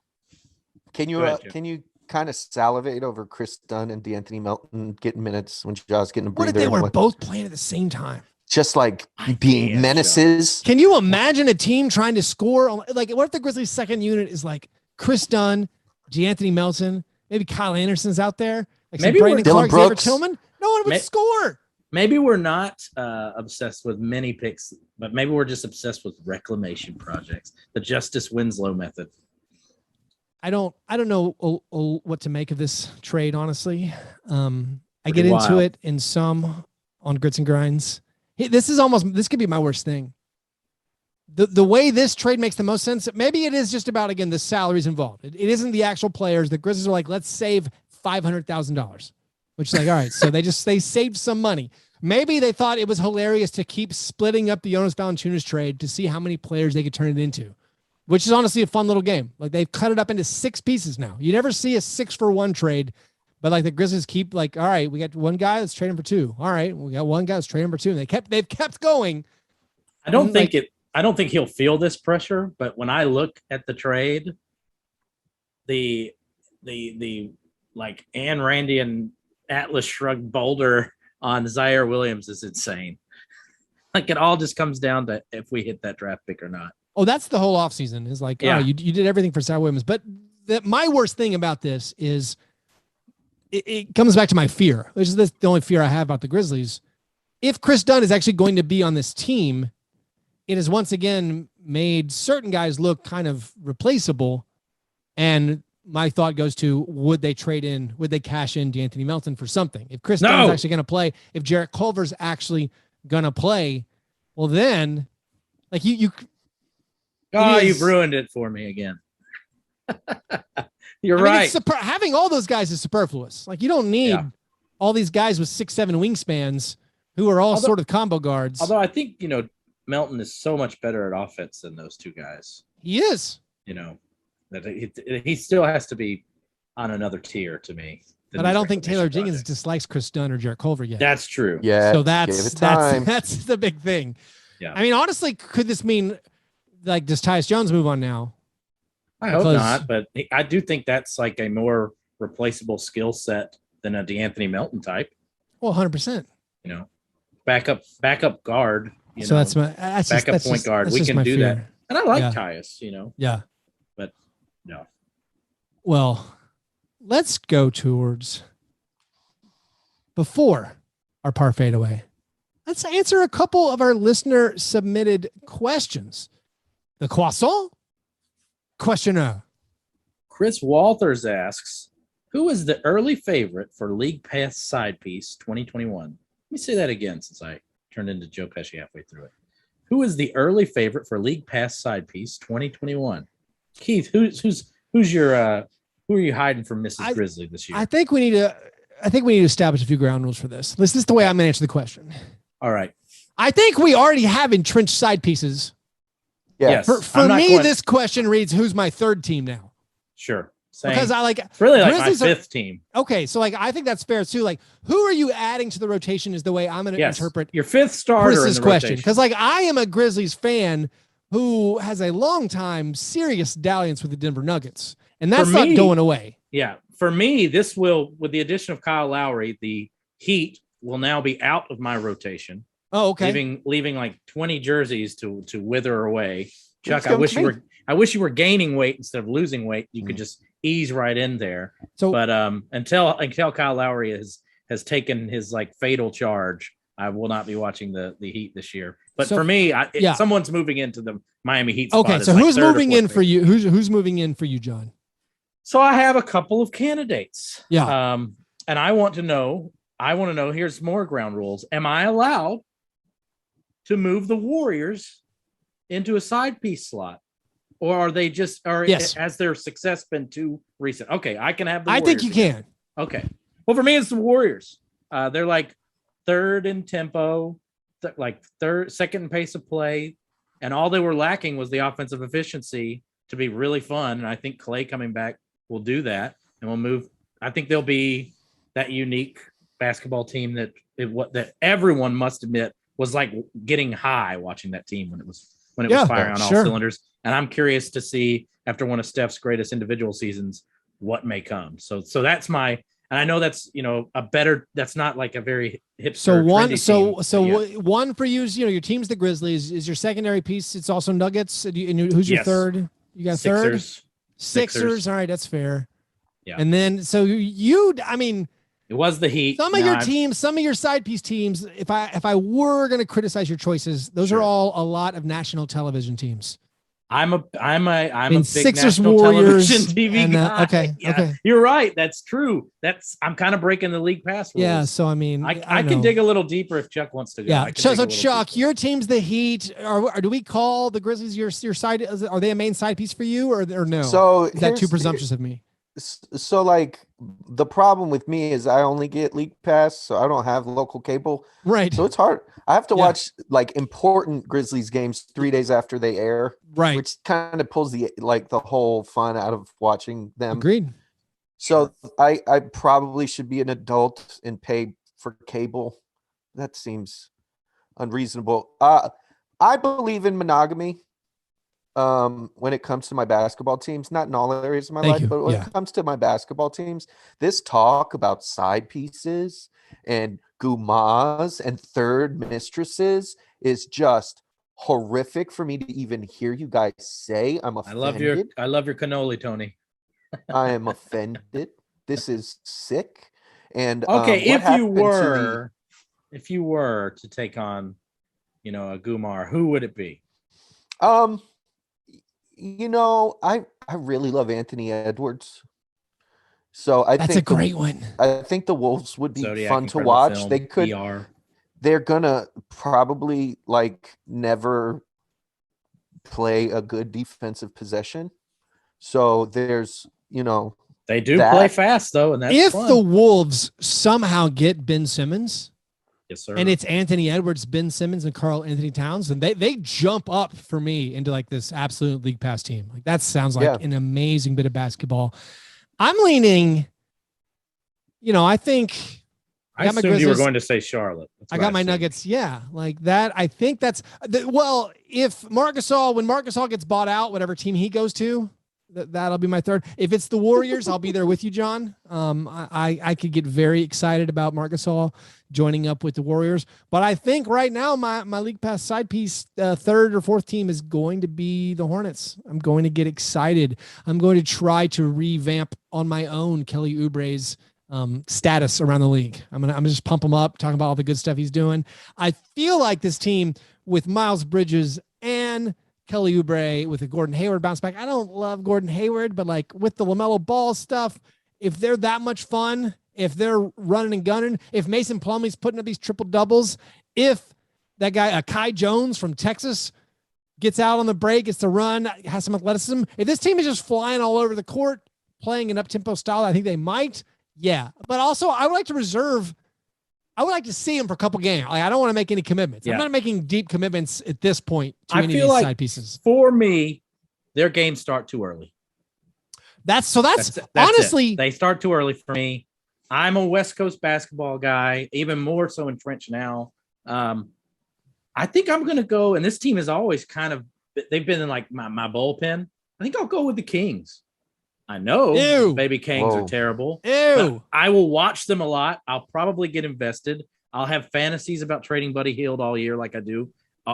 Can you kind of salivate over Chris Dunn and DeAnthony Melton getting minutes when Ja's getting a breather? What if they were both playing at the same time? Just like being menaces. Can you imagine a team trying to score? Like, what if the Grizzlies' second unit is like Chris Dunn, DeAnthony Melton, maybe Kyle Anderson's out there, like maybe Brandon Clark, Xavier Tillman? No one would score. Maybe we're not obsessed with many picks, but maybe we're just obsessed with reclamation projects, the Justice Winslow method. I don't know what to make of this trade, honestly. I get into it in some on Grits and Grinds. This could be my worst thing. The way this trade makes the most sense, maybe it is just about, again, the salaries involved. It isn't the actual players. The Grizzlies are like, let's save $500,000, which is like, all right, so they saved some money. Maybe they thought it was hilarious to keep splitting up the Jonas Valanciunas trade to see how many players they could turn it into, which is honestly a fun little game. Like, they've cut it up into 6 pieces now. You never see a 6-for-1 trade, but like the Grizzlies keep like, all right, we got one guy, let's trade him for 2. All right, we got one guy, let's trade him for 2. And they've kept going. I don't think he'll feel this pressure, but when I look at the trade, the like Ann Randy and Atlas Shrugged boulder on Zaire Williams is insane. Like, it all just comes down to if we hit that draft pick or not. Oh, that's the whole offseason is like, oh, you did everything for Zaire Williams. But my worst thing about this is it comes back to my fear, which is the only fear I have about the Grizzlies. If Chris Dunn is actually going to be on this team, it has once again made certain guys look kind of replaceable. And my thought goes to, would they cash in DeAnthony Melton for something? If Chris Dunn's actually going to play, if Jarrett Culver's actually going to play, well then, like you've ruined it for me again. You're right. Having all those guys is superfluous. Like, you don't need all these guys with 6'7" wingspans who are all sort of combo guards. Although I think, Melton is so much better at offense than those 2 guys. He is. That he still has to be on another tier to me. But I don't think Taylor Jenkins dislikes Chris Dunn or Jarrett Culver yet. That's true. Yeah. So that's the big thing. Yeah. I mean, honestly, could this mean, like, does Tyus Jones move on now? I hope not, but I do think that's like a more replaceable skill set than a DeAnthony Melton type. Well, 100%. Backup guard. That's backup point guard. We can do that, and I like Tyus. Yeah, but no. Well, let's go towards before our par fadeaway. Let's answer a couple of our listener submitted questions. The croissant questioner. Chris Walters asks, who is the early favorite for League Pass Side Piece 2021? Let me say that again, since I turned into Joe Pesci halfway through it. Who is the early favorite for League Pass Side Piece 2021? Keith, who's your who are you hiding from Mrs. Grizzly this year? I think we need to establish a few ground rules for this. This is the way I'm going to answer the question. All right. I think we already have entrenched side pieces. Yes. For me, this question reads, who's my third team now? Sure. Same. Because it's really like my fifth team. Okay, so like I think that's fair too. Like, who are you adding to the rotation is the way I'm going to interpret your fifth starter. Chris's question, because like I am a Grizzlies fan who has a long time serious dalliance with the Denver Nuggets, and that's not going away. Yeah, for me, this will, with the addition of Kyle Lowry, the Heat will now be out of my rotation. Oh, okay. Leaving like 20 jerseys to wither away. Chuck, I wish you were gaining weight instead of losing weight. You could just ease right in there. So, but until Kyle Lowry has taken his like fatal charge, I will not be watching the Heat this year. But for me, someone's moving into the Miami Heat spot. Okay, so who's moving in for you? Who's moving in for you, John? So I have a couple of candidates. Yeah. And I want to know, here's more ground rules. Am I allowed to move the Warriors into a side piece slot? Or are they just, has their success been too recent? Okay, I can have the Warriors. I think you can. Okay. Well, for me, it's the Warriors. They're like third in tempo, second in pace of play. And all they were lacking was the offensive efficiency to be really fun. And I think Clay coming back will do that. And we'll move. I think they'll be that unique basketball team that everyone must admit was like getting high watching that team when it was firing on all cylinders. And I'm curious to see, after one of Steph's greatest individual seasons, what may come. So that's my, and I know that's, that's not like a very hipster. One for you is, your team's the Grizzlies. Is your secondary piece? It's also Nuggets. And who's your third? You got Sixers. Sixers. All right. That's fair. Yeah. And then, it was the Heat. Some of your teams, some of your side piece teams, if I were going to criticize your choices, those are all a lot of national television teams. I'm a big Sixers, national Warriors, television TV guy. Okay. You're right. That's true. I'm kind of breaking the league pass rules. Yeah. So, I can dig a little deeper if Chuck wants to go. Yeah. So Chuck, your team's the Heat. Or do we call the Grizzlies your side? Are they a main side piece for you or no? So is that too presumptuous of me? So the problem with me is I only get league pass, so I don't have local cable. Right. So it's hard. I have to watch important Grizzlies games 3 days after they air. Right. Which kind of pulls the whole fun out of watching them. Agreed. So I probably should be an adult and pay for cable. That seems unreasonable. I believe in monogamy. When it comes to my basketball teams, not in all areas of my life, but when it comes to my basketball teams, this talk about side pieces and gumas and third mistresses is just horrific for me to even hear you guys say. I'm offended. I love your cannoli, Tony. I am offended. This is sick. And okay, if you were to take on, a Gumar, who would it be? I really love Anthony Edwards. So that's a great one. I think the Wolves would be Zodiac, fun to watch. They could. PR. They're gonna probably never play a good defensive possession. So there's they do play fast though, and that's fun. The Wolves somehow get Ben Simmons. Yes, sir. And it's Anthony Edwards, Ben Simmons, and Karl Anthony Towns, and they jump up for me into this absolute league pass team. That sounds like an amazing bit of basketball. I'm leaning. I think I assumed you were going to say Charlotte. I got my Nuggets. Yeah, like that. I think that's if when Marc Gasol gets bought out, whatever team he goes to, that'll be my third. If it's the Warriors, I'll be there with you, John. I could get very excited about Marc Gasol joining up with the Warriors, but I think right now my league pass side piece third or fourth team is going to be the Hornets. I'm going to get excited. I'm going to try to revamp on my own Kelly Oubre's status around the league. I'm gonna just pump him up, talking about all the good stuff he's doing. I feel like this team with Miles Bridges and Kelly Oubre with a Gordon Hayward bounce back. I don't love Gordon Hayward, but with the LaMelo Ball stuff, if they're that much fun, if they're running and gunning, if Mason Plumlee's putting up these triple doubles, if that guy, Kai Jones from Texas, gets out on the break, gets to run, has some athleticism. If this team is just flying all over the court, playing an up-tempo style, I think they might. Yeah. But also I would like to see him for a couple games. I don't want to make any commitments. I'm not making deep commitments at this point to any of these side pieces. For me, their games start too early. That's honestly, they start too early for me. I'm a West Coast basketball guy, even more so entrenched now. I think I'm going to go, and this team is always they've been in my bullpen. I think I'll go with the Kings. I know baby Kings are terrible. Ew. I will watch them a lot. I'll probably get invested. I'll have fantasies about trading Buddy Hield all year like I do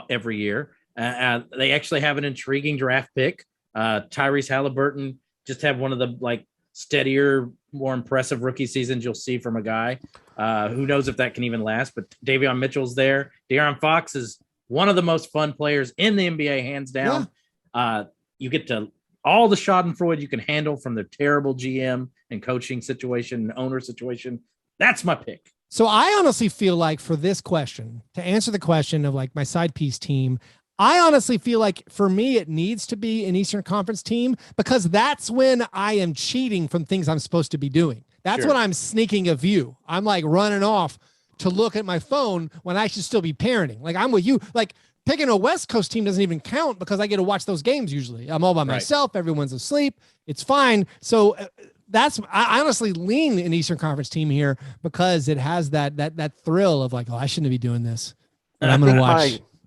every year. They actually have an intriguing draft pick. Tyrese Halliburton just have one of the steadier, more impressive rookie seasons you'll see from a guy. Who knows if that can even last, but Davion Mitchell's there. De'Aaron Fox is one of the most fun players in the NBA, hands down. Yeah. You get to all the schadenfreude you can handle from the terrible GM and coaching situation and owner situation. That's my pick. So I honestly feel like for this question, to answer the question of like my side piece team, I honestly feel like for me, it needs to be an Eastern Conference team because that's when I am cheating from things I'm supposed to be doing. That's when I'm sneaking a view. I'm like running off to look at my phone when I should still be parenting. Like I'm with you. Like picking a West Coast team doesn't even count because I get to watch those games usually. I'm all by myself. Everyone's asleep. It's fine. So I honestly lean an Eastern Conference team here because it has that thrill of like, oh, I shouldn't be doing this. But I'm going to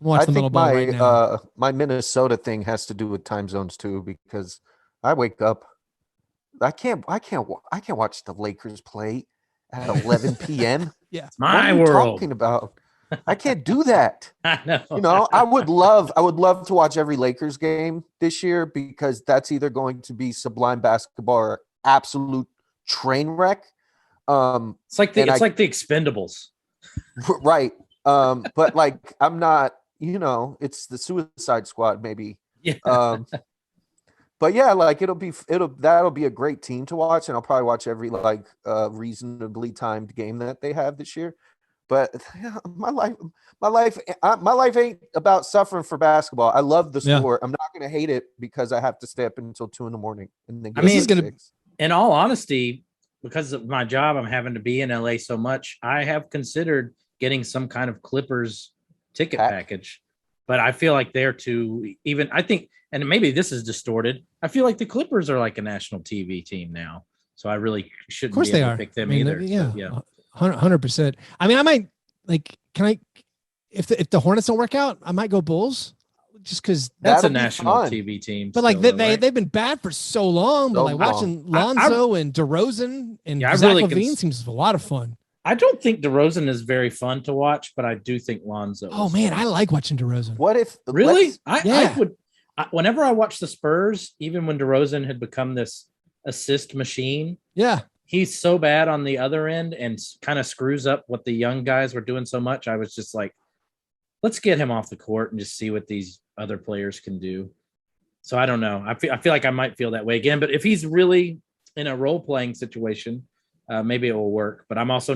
watch the middle ball right now. My Minnesota thing has to do with time zones too, because I wake up, I can't watch the Lakers play at 11 p.m. Yeah, it's my world. What are you talking about? I can't do that. I know. You know, I would love to watch every Lakers game this year because that's either going to be sublime basketball or absolute train wreck. It's like the Expendables, right? But like I'm not, you know, it's the Suicide Squad maybe. Yeah. But yeah, like that'll be a great team to watch, and I'll probably watch every like reasonably timed game that they have this year. But yeah, my life ain't about suffering for basketball. I love the sport. I'm not going to hate it because I have to stay up until 2 a.m. and then in all honesty, because of my job, I'm having to be in LA so much. I have considered getting some kind of Clippers ticket package, but I feel like they're too even. I think, and maybe this is distorted, I feel like the Clippers are like a national TV team now, so I really shouldn't. Of course, they are. Pick them either. Yeah, so, yeah, 100%. I mean, I might like. Can I? If the Hornets don't work out, I might go Bulls. Just because that's a national TV team, but like they've been bad for so long. But like watching Lonzo and DeRozan and Zach LaVine seems a lot of fun. I don't think DeRozan is very fun to watch, but I do think Lonzo. Oh man, I like watching DeRozan. What if really? I would. Whenever I watch the Spurs, even when DeRozan had become this assist machine, he's so bad on the other end and kind of screws up what the young guys were doing so much. I was just like, let's get him off the court and just see what these other players can do. So I don't know. I feel like I might feel that way again, but if he's really in a role-playing situation, maybe it will work. But I'm also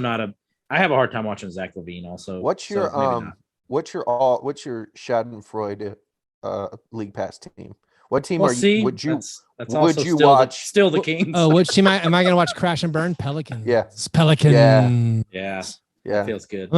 I have a hard time watching Zach LaVine also. What's your Schadenfreude League Pass team? What team would you watch? Still the Kings. Oh, which team am I going to watch crash and burn? Pelicans. Yeah. It's Pelican. Yeah. That feels good.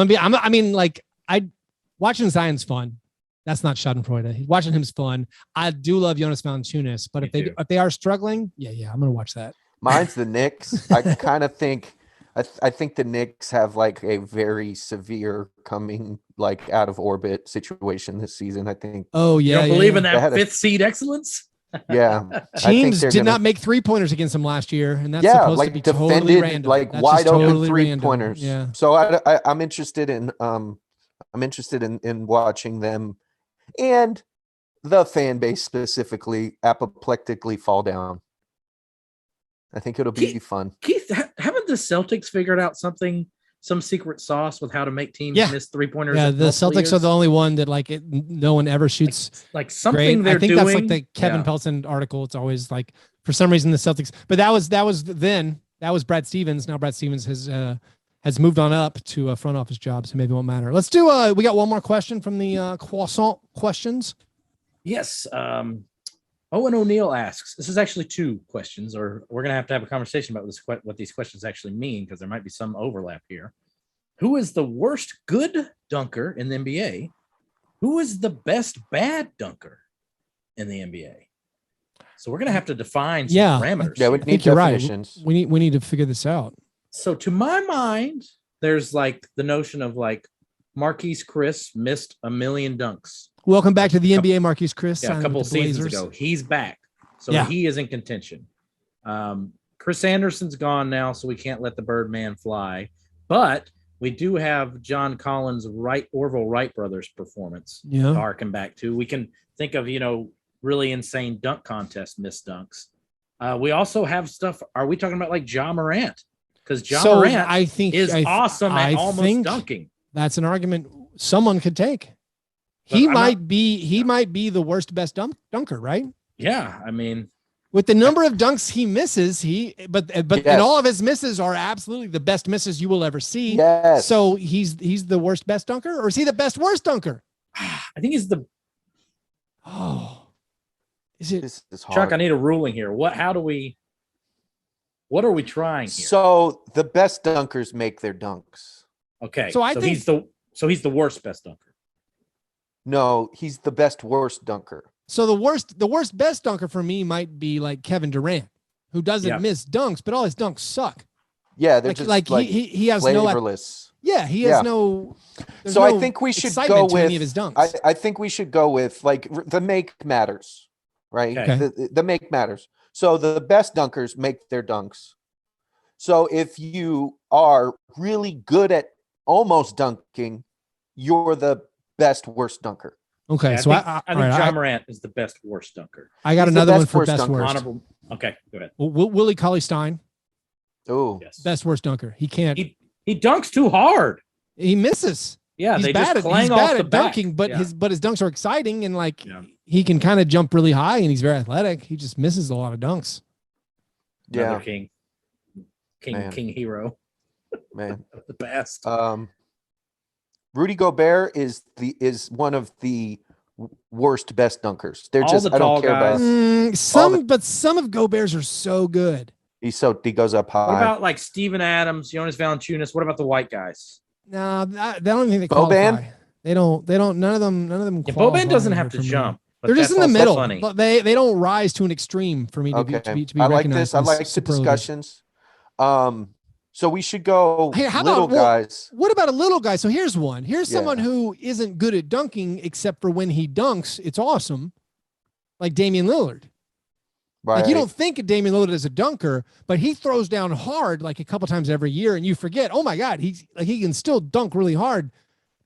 Watching Zion's fun. That's not Schadenfreude. Watching him's fun. I do love Jonas Valanciunas, but if they are struggling, I'm going to watch that. Mine's the Knicks. I kind of think I think the Knicks have like a very severe coming like out of orbit situation this season. I think. Oh yeah, you don't believe in that fifth seed excellence? Yeah, teams did not make 3-pointers against them last year, and that's supposed to be totally random. Like that's wide open totally 3-pointers. Yeah. So I'm interested in watching them and the fan base specifically apoplectically fall down. I think it'll be fun. Keith, haven't the Celtics figured out some secret sauce with how to make teams miss 3-pointers? Yeah, the Celtics are the only one that like no one ever shoots like something great. I think that's like the Kevin Yeah. Pelton article. It's always like for some reason the Celtics, but that was Brad Stevens. Now Brad Stevens has moved on up to a front office job, so maybe it won't matter. Let's do we got one more question from the croissant questions. Yes. Owen O'Neill asks, this is actually 2 questions, or we're going to have a conversation about what these questions actually mean, because there might be some overlap here. Who is the worst good dunker in the NBA? Who is the best bad dunker in the NBA? So we're going to have to define some parameters. Yeah, we need definitions. Right. We need to figure this out. So to my mind, there's like the notion of like Marquise Chris missed a million dunks. Welcome back to the NBA, Marquise Chris. Yeah, a couple of seasons ago. He's back. So he is in contention. Chris Anderson's gone now, so we can't let the Birdman fly. But we do have John Collins' Orville Wright brothers performance to harken back to. We can think of, really insane dunk contest missed dunks. We also have stuff. Are we talking about like Ja Morant? Because Ja Morant is awesome at almost dunking. That's an argument someone could take. He might be the worst best dunker, right? Yeah, I mean, With the number of dunks he misses, but and all of his misses are absolutely the best misses you will ever see. Yes. So he's the worst best dunker, or is he the best worst dunker? I think he's the. Oh, is it? This is hard. Chuck, I need a ruling here. What are we trying here? So the best dunkers make their dunks. Okay. So I think he's the worst best dunker. No, he's the best worst dunker. So the worst best dunker for me might be like Kevin Durant, who doesn't miss dunks, but all his dunks suck. Yeah, they're just like he has flavorless. He has no. So I think we should go with any of his dunks. I think we should go with like the make matters, right? Okay. The make matters. So the best dunkers make their dunks. So if you are really good at almost dunking, you're the best worst dunker. Okay, yeah, so I think John Morant is the best worst dunker. I got another one for best worst. Honorable. Okay, go ahead. Willie Cauley-Stein. Oh, yes. Best worst dunker. He can't. He dunks too hard. He misses. Yeah, he's bad at dunking, but his dunks are exciting and he can kind of jump really high and he's very athletic. He just misses a lot of dunks. Another king hero. Man, the best. Rudy Gobert is one of the worst best dunkers. They're just I don't care about some of Gobert's are so good. He goes up high. What about like Steven Adams, Jonas Valanciunas? What about the white guys? No, I don't think they qualify. They don't. None of them. Boban doesn't have to jump. They're just in the middle. They don't rise to an extreme for me to be I like recognized. this. I like the discussions. So we should go guys. What about a little guy? So here's one. Here's someone who isn't good at dunking, except for when he dunks, it's awesome. Like Damian Lillard. Right. Like you don't think of Damian Lillard as a dunker, but he throws down hard like a couple times every year, and you forget, oh my God, he can still dunk really hard.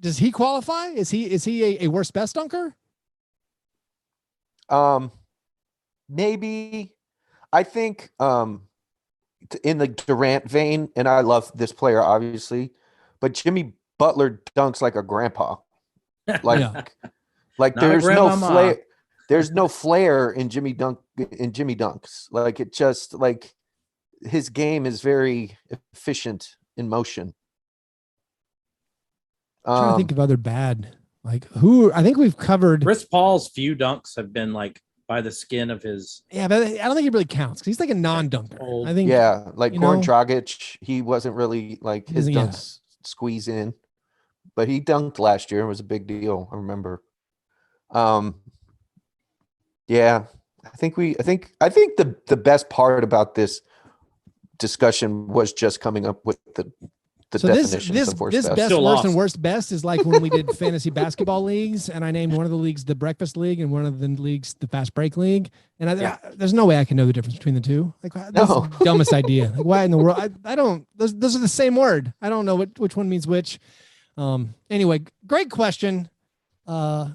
Does he qualify? Is he a worst best dunker? Maybe. I think in the Durant vein, and I love this player obviously, but Jimmy Butler dunks like a grandpa. Like there's no flair. There's no flair in Jimmy dunks. Like it just like his game is very efficient in motion. I'm trying to think of other bad. Like who I think we've covered. Chris Paul's few dunks have been like by the skin of his. Yeah, but I don't think he really counts because he's like a non-dunker. I think. Yeah, like Goran Dragic, he wasn't really like his dunks squeeze in, but he dunked last year and was a big deal. I remember. Yeah, I think the best part about this discussion was just coming up with the definitions of worst best. Best, worst, and worst best is like when we did fantasy basketball leagues, and I named one of the leagues the Breakfast League and one of the leagues the Fast Break League, and there's no way I can know the difference between the two. Like that's the dumbest idea. Like, why in the world? I don't. Those are the same word. I don't know which one means which. Anyway, great question.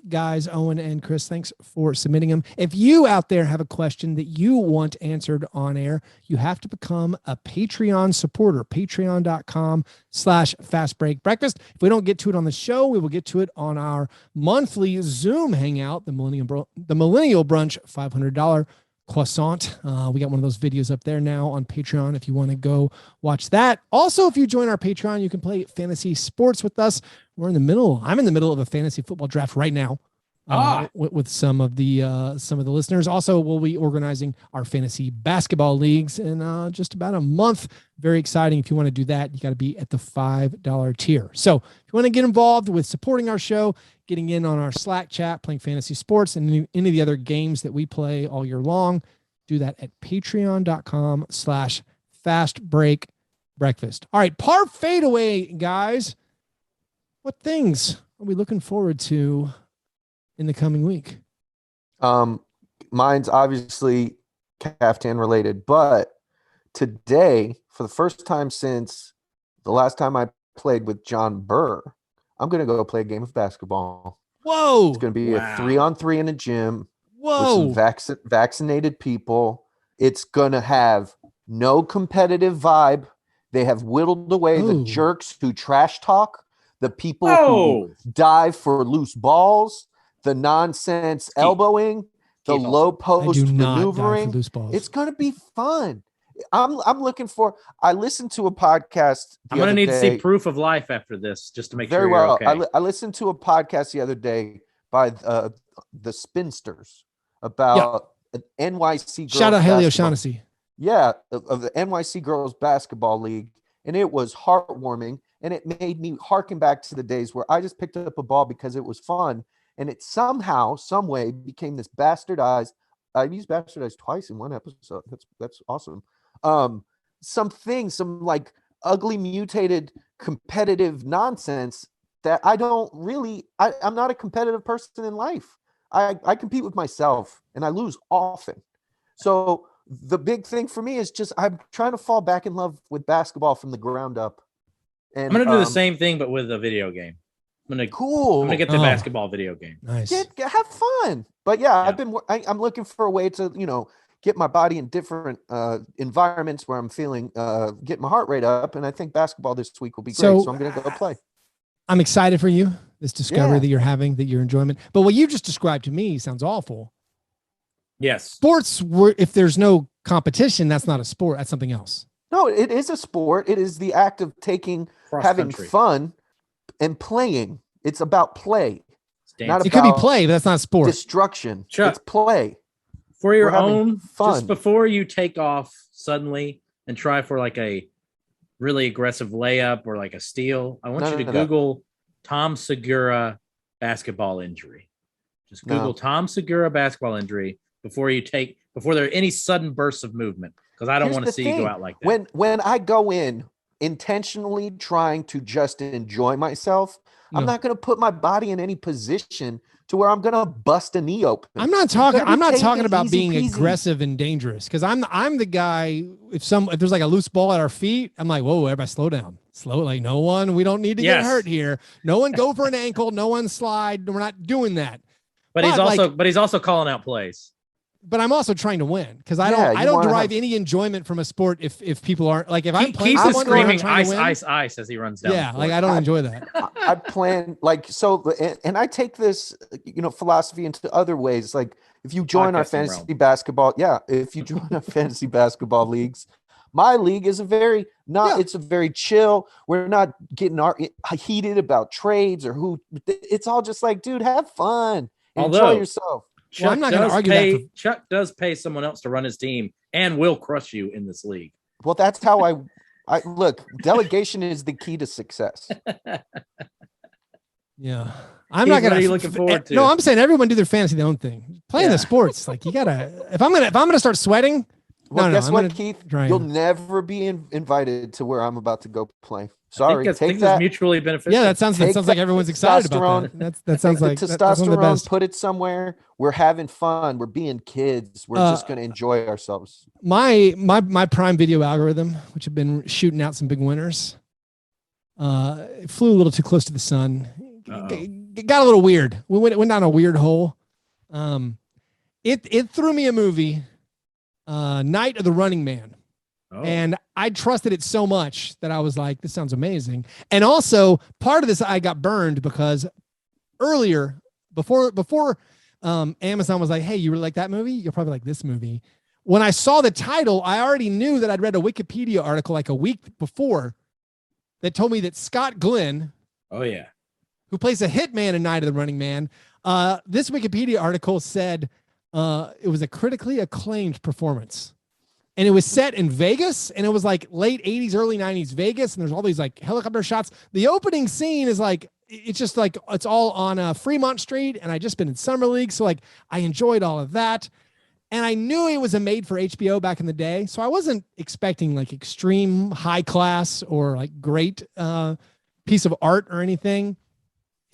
Guys, Owen and Chris, thanks for submitting them. If you out there have a question that you want answered on air, you have to become a Patreon supporter, patreon.com/fastbreakbreakfast. If we don't get to it on the show, we will get to it on our monthly Zoom hangout, the Millennial Brunch $500 croissant. We got one of those videos up there now on Patreon if you want to go watch that. Also, if you join our Patreon, you can play fantasy sports with us. I'm in the middle of a fantasy football draft right now with some of the listeners. Also, we'll be organizing our fantasy basketball leagues in just about a month. Very exciting. If you want to do that, you got to be at the $5 tier. So if you want to get involved with supporting our show, getting in on our Slack chat, playing fantasy sports, and any of the other games that we play all year long, do that at patreon.com/fastbreakbreakfast. All right, par fadeaway, guys. What things are we looking forward to in the coming week? Mine's obviously caftan related, but today, for the first time since the last time I played with John Burr, I'm going to go play a game of basketball. Whoa. It's going to be a 3-on-3 in a gym. Whoa. With some vaccinated people. It's going to have no competitive vibe. They have whittled away the jerks who trash talk, the people who dive for loose balls, the nonsense elbowing, the low post maneuvering. It's going to be fun. I'm looking for. I listened to a podcast. I'm going to need to see proof of life after this just to make sure you're okay. I listened to a podcast the other day by the Spinsters about an NYC girls. Shout out Haley O'Shaughnessy. Yeah, of the NYC girls basketball league, and it was heartwarming, and it made me harken back to the days where I just picked up a ball because it was fun, and it somehow, some way, became this bastardized. I used bastardized twice in one episode. That's awesome. Some like ugly mutated competitive nonsense that I don't really. I'm not a competitive person in life. I compete with myself, and I lose often. So the big thing for me is just I'm trying to fall back in love with basketball from the ground up. And I'm gonna do the same thing, but with a video game. I'm gonna get the basketball video game. Nice. Have fun. But I'm looking for a way to get my body in different environments where I'm feeling get my heart rate up, and I think basketball this week will be great. So I'm gonna go play. I'm excited for you. This discovery that you're having, that your enjoyment. But what you just described to me sounds awful. Yes. Sports, if there's no competition, that's not a sport. That's something else. No, it is a sport. It is the act of having fun and playing. It's about play. It could be play, but that's not sport. Destruction. Chuck, it's play. For your own fun. Just before you take off suddenly and try for like a really aggressive layup or like a steal, I want you to Google Tom Segura basketball injury. Just Google Tom Segura basketball injury before there are any sudden bursts of movement, because I don't want to see you go out like that. When I go in intentionally trying to just enjoy myself, I'm not going to put my body in any position to where I'm going to bust a knee open. I'm not talking about being aggressive and dangerous, because I'm the guy. If there's like a loose ball at our feet, I'm like, whoa, everybody slow down. We don't need to get hurt here. No one go for an ankle. No one slide. We're not doing that. But he's also calling out plays. But I'm also trying to win, because I don't derive any enjoyment from a sport if people aren't like, if I'm playing. Keith is screaming ice as he runs down. Yeah, like I don't enjoy that. I plan and I take this philosophy into other ways. Like if you join our fantasy basketball, if you join our fantasy basketball leagues, my league is it's a very chill. We're not getting heated about trades or who. It's all just like, dude, have fun, enjoy yourself. I'm not going to argue that. Chuck does pay someone else to run his team and will crush you in this league. Well, that's how I look. Delegation is the key to success. Yeah. I'm not going to. What are you looking forward to? No, I'm saying everyone do their fantasy their own thing. Playing the sports, like you got to. If I'm going to start sweating. Well, guess what, Keith? You'll never be invited to where I'm about to go play. Sorry, I think that's mutually beneficial. Yeah, that sounds like everyone's excited about that. That sounds like testosterone. Put it somewhere. We're having fun. We're being kids. We're just going to enjoy ourselves. My Prime Video algorithm, which have been shooting out some big winners, it flew a little too close to the sun. It got a little weird. We went down a weird hole. It threw me a movie, Night of the Running Man. And I trusted it so much that I was like, this sounds amazing. And also part of this, I got burned because earlier, before Amazon was like, hey, you really like that movie? You'll probably like this movie. When I saw the title, I already knew that I'd read a Wikipedia article like a week before that told me that Scott Glenn, who plays a hitman in Night of the Running Man, this Wikipedia article said it was a critically acclaimed performance. And it was set in Vegas, and it was like late 80s, early 90s Vegas, and there's all these like helicopter shots. The opening scene is like, it's just like, it's all on Fremont Street, and I just been in Summer League, so like I enjoyed all of that. And I knew it was a made for HBO back in the day, so I wasn't expecting like extreme high class or like great piece of art or anything.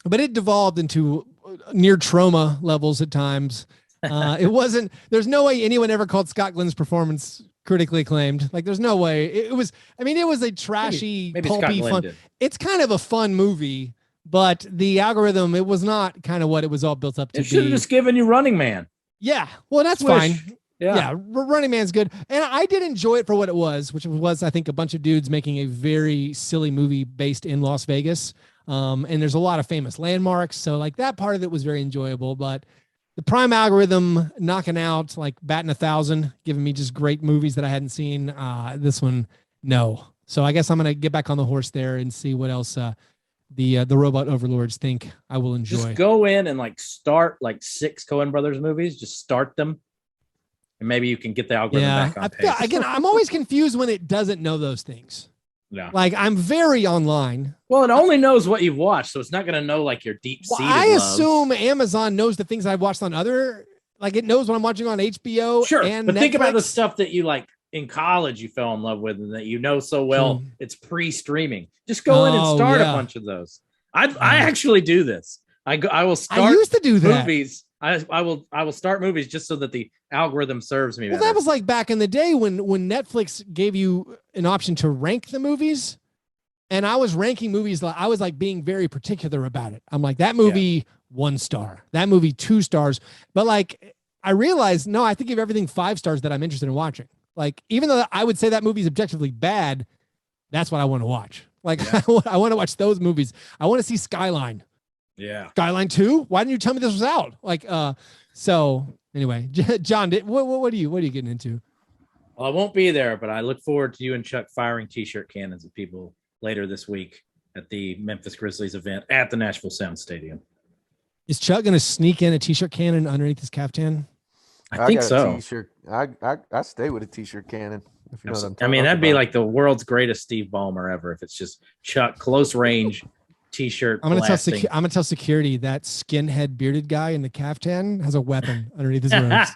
But it devolved into near trauma levels at times. It wasn't, there's no way anyone ever called Scott Glenn's performance critically acclaimed. Like there's no way. It was a trashy, maybe pulpy fun. It's kind of a fun movie, but the algorithm, it was not kind of what it was all built up to be. It should have just given you Running Man. Yeah. Well, that's fine. Yeah. Running Man's good. And I did enjoy it for what it was, which was, I think, a bunch of dudes making a very silly movie based in Las Vegas. And there's a lot of famous landmarks. So like that part of it was very enjoyable, but the Prime algorithm knocking out, like batting 1,000, giving me just great movies that I hadn't seen. This one, no. So I guess I'm gonna get back on the horse there and see what else the robot overlords think I will enjoy. Just go in and like start like 6 Coen Brothers movies. Just start them, and maybe you can get the algorithm back on pace. Again, I'm always confused when it doesn't know those things. Yeah. Like I'm very online. Well, it only knows what you've watched, so it's not going to know like your deep-seated I assume Amazon knows the things I've watched on other, like it knows what I'm watching on HBO. Sure, and but Netflix. Think about the stuff that you like in college you fell in love with and that you know so well. It's pre-streaming. Just go in and start a bunch of those. I actually do this. I will start. I used to do that. Movies. I will start movies just so that the algorithm serves me. Well, that was like back in the day when Netflix gave you an option to rank the movies, and I was ranking movies. I was like being very particular about it. I'm like, that movie 1 star, that movie 2 stars. But like I realized, no, I have to give everything 5 stars that I'm interested in watching. Like even though I would say that movie is objectively bad, that's what I want to watch. Like I want to watch those movies. I want to see Skyline. Yeah. Skyline 2? Why didn't you tell me this was out? Like, so anyway, John, what are you getting into? Well, I won't be there, but I look forward to you and Chuck firing t-shirt cannons at people later this week at the Memphis Grizzlies event at the Nashville Sound Stadium. Is Chuck going to sneak in a t-shirt cannon underneath his caftan? I think so. T-shirt. I stay with a t-shirt cannon. If you know what I'm talking I mean, that'd about. be like the world's greatest Steve Ballmer ever if it's just Chuck close range t-shirt. I'm gonna tell security that skinhead bearded guy in the caftan has a weapon underneath his robes.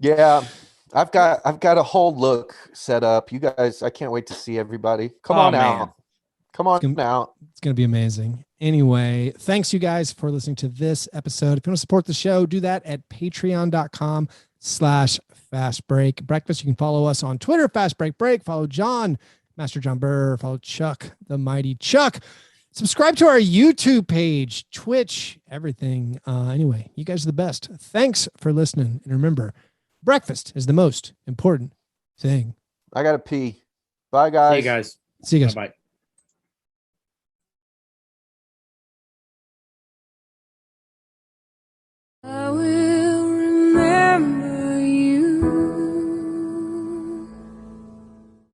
Yeah, I've got a whole look set up. You guys, I can't wait to see everybody. Come on out. Come on out. It's gonna be amazing. Anyway, thanks you guys for listening to this episode. If you want to support the show, do that at patreon.com/Fastbreak Breakfast. You can follow us on Twitter, Fastbreak Break. Follow John, Master John Burr. Follow Chuck, the Mighty Chuck. Subscribe to our YouTube page, Twitch, everything. Anyway, you guys are the best. Thanks for listening. And remember, breakfast is the most important thing. I got to pee. Bye, guys. See you guys. See you guys. Bye.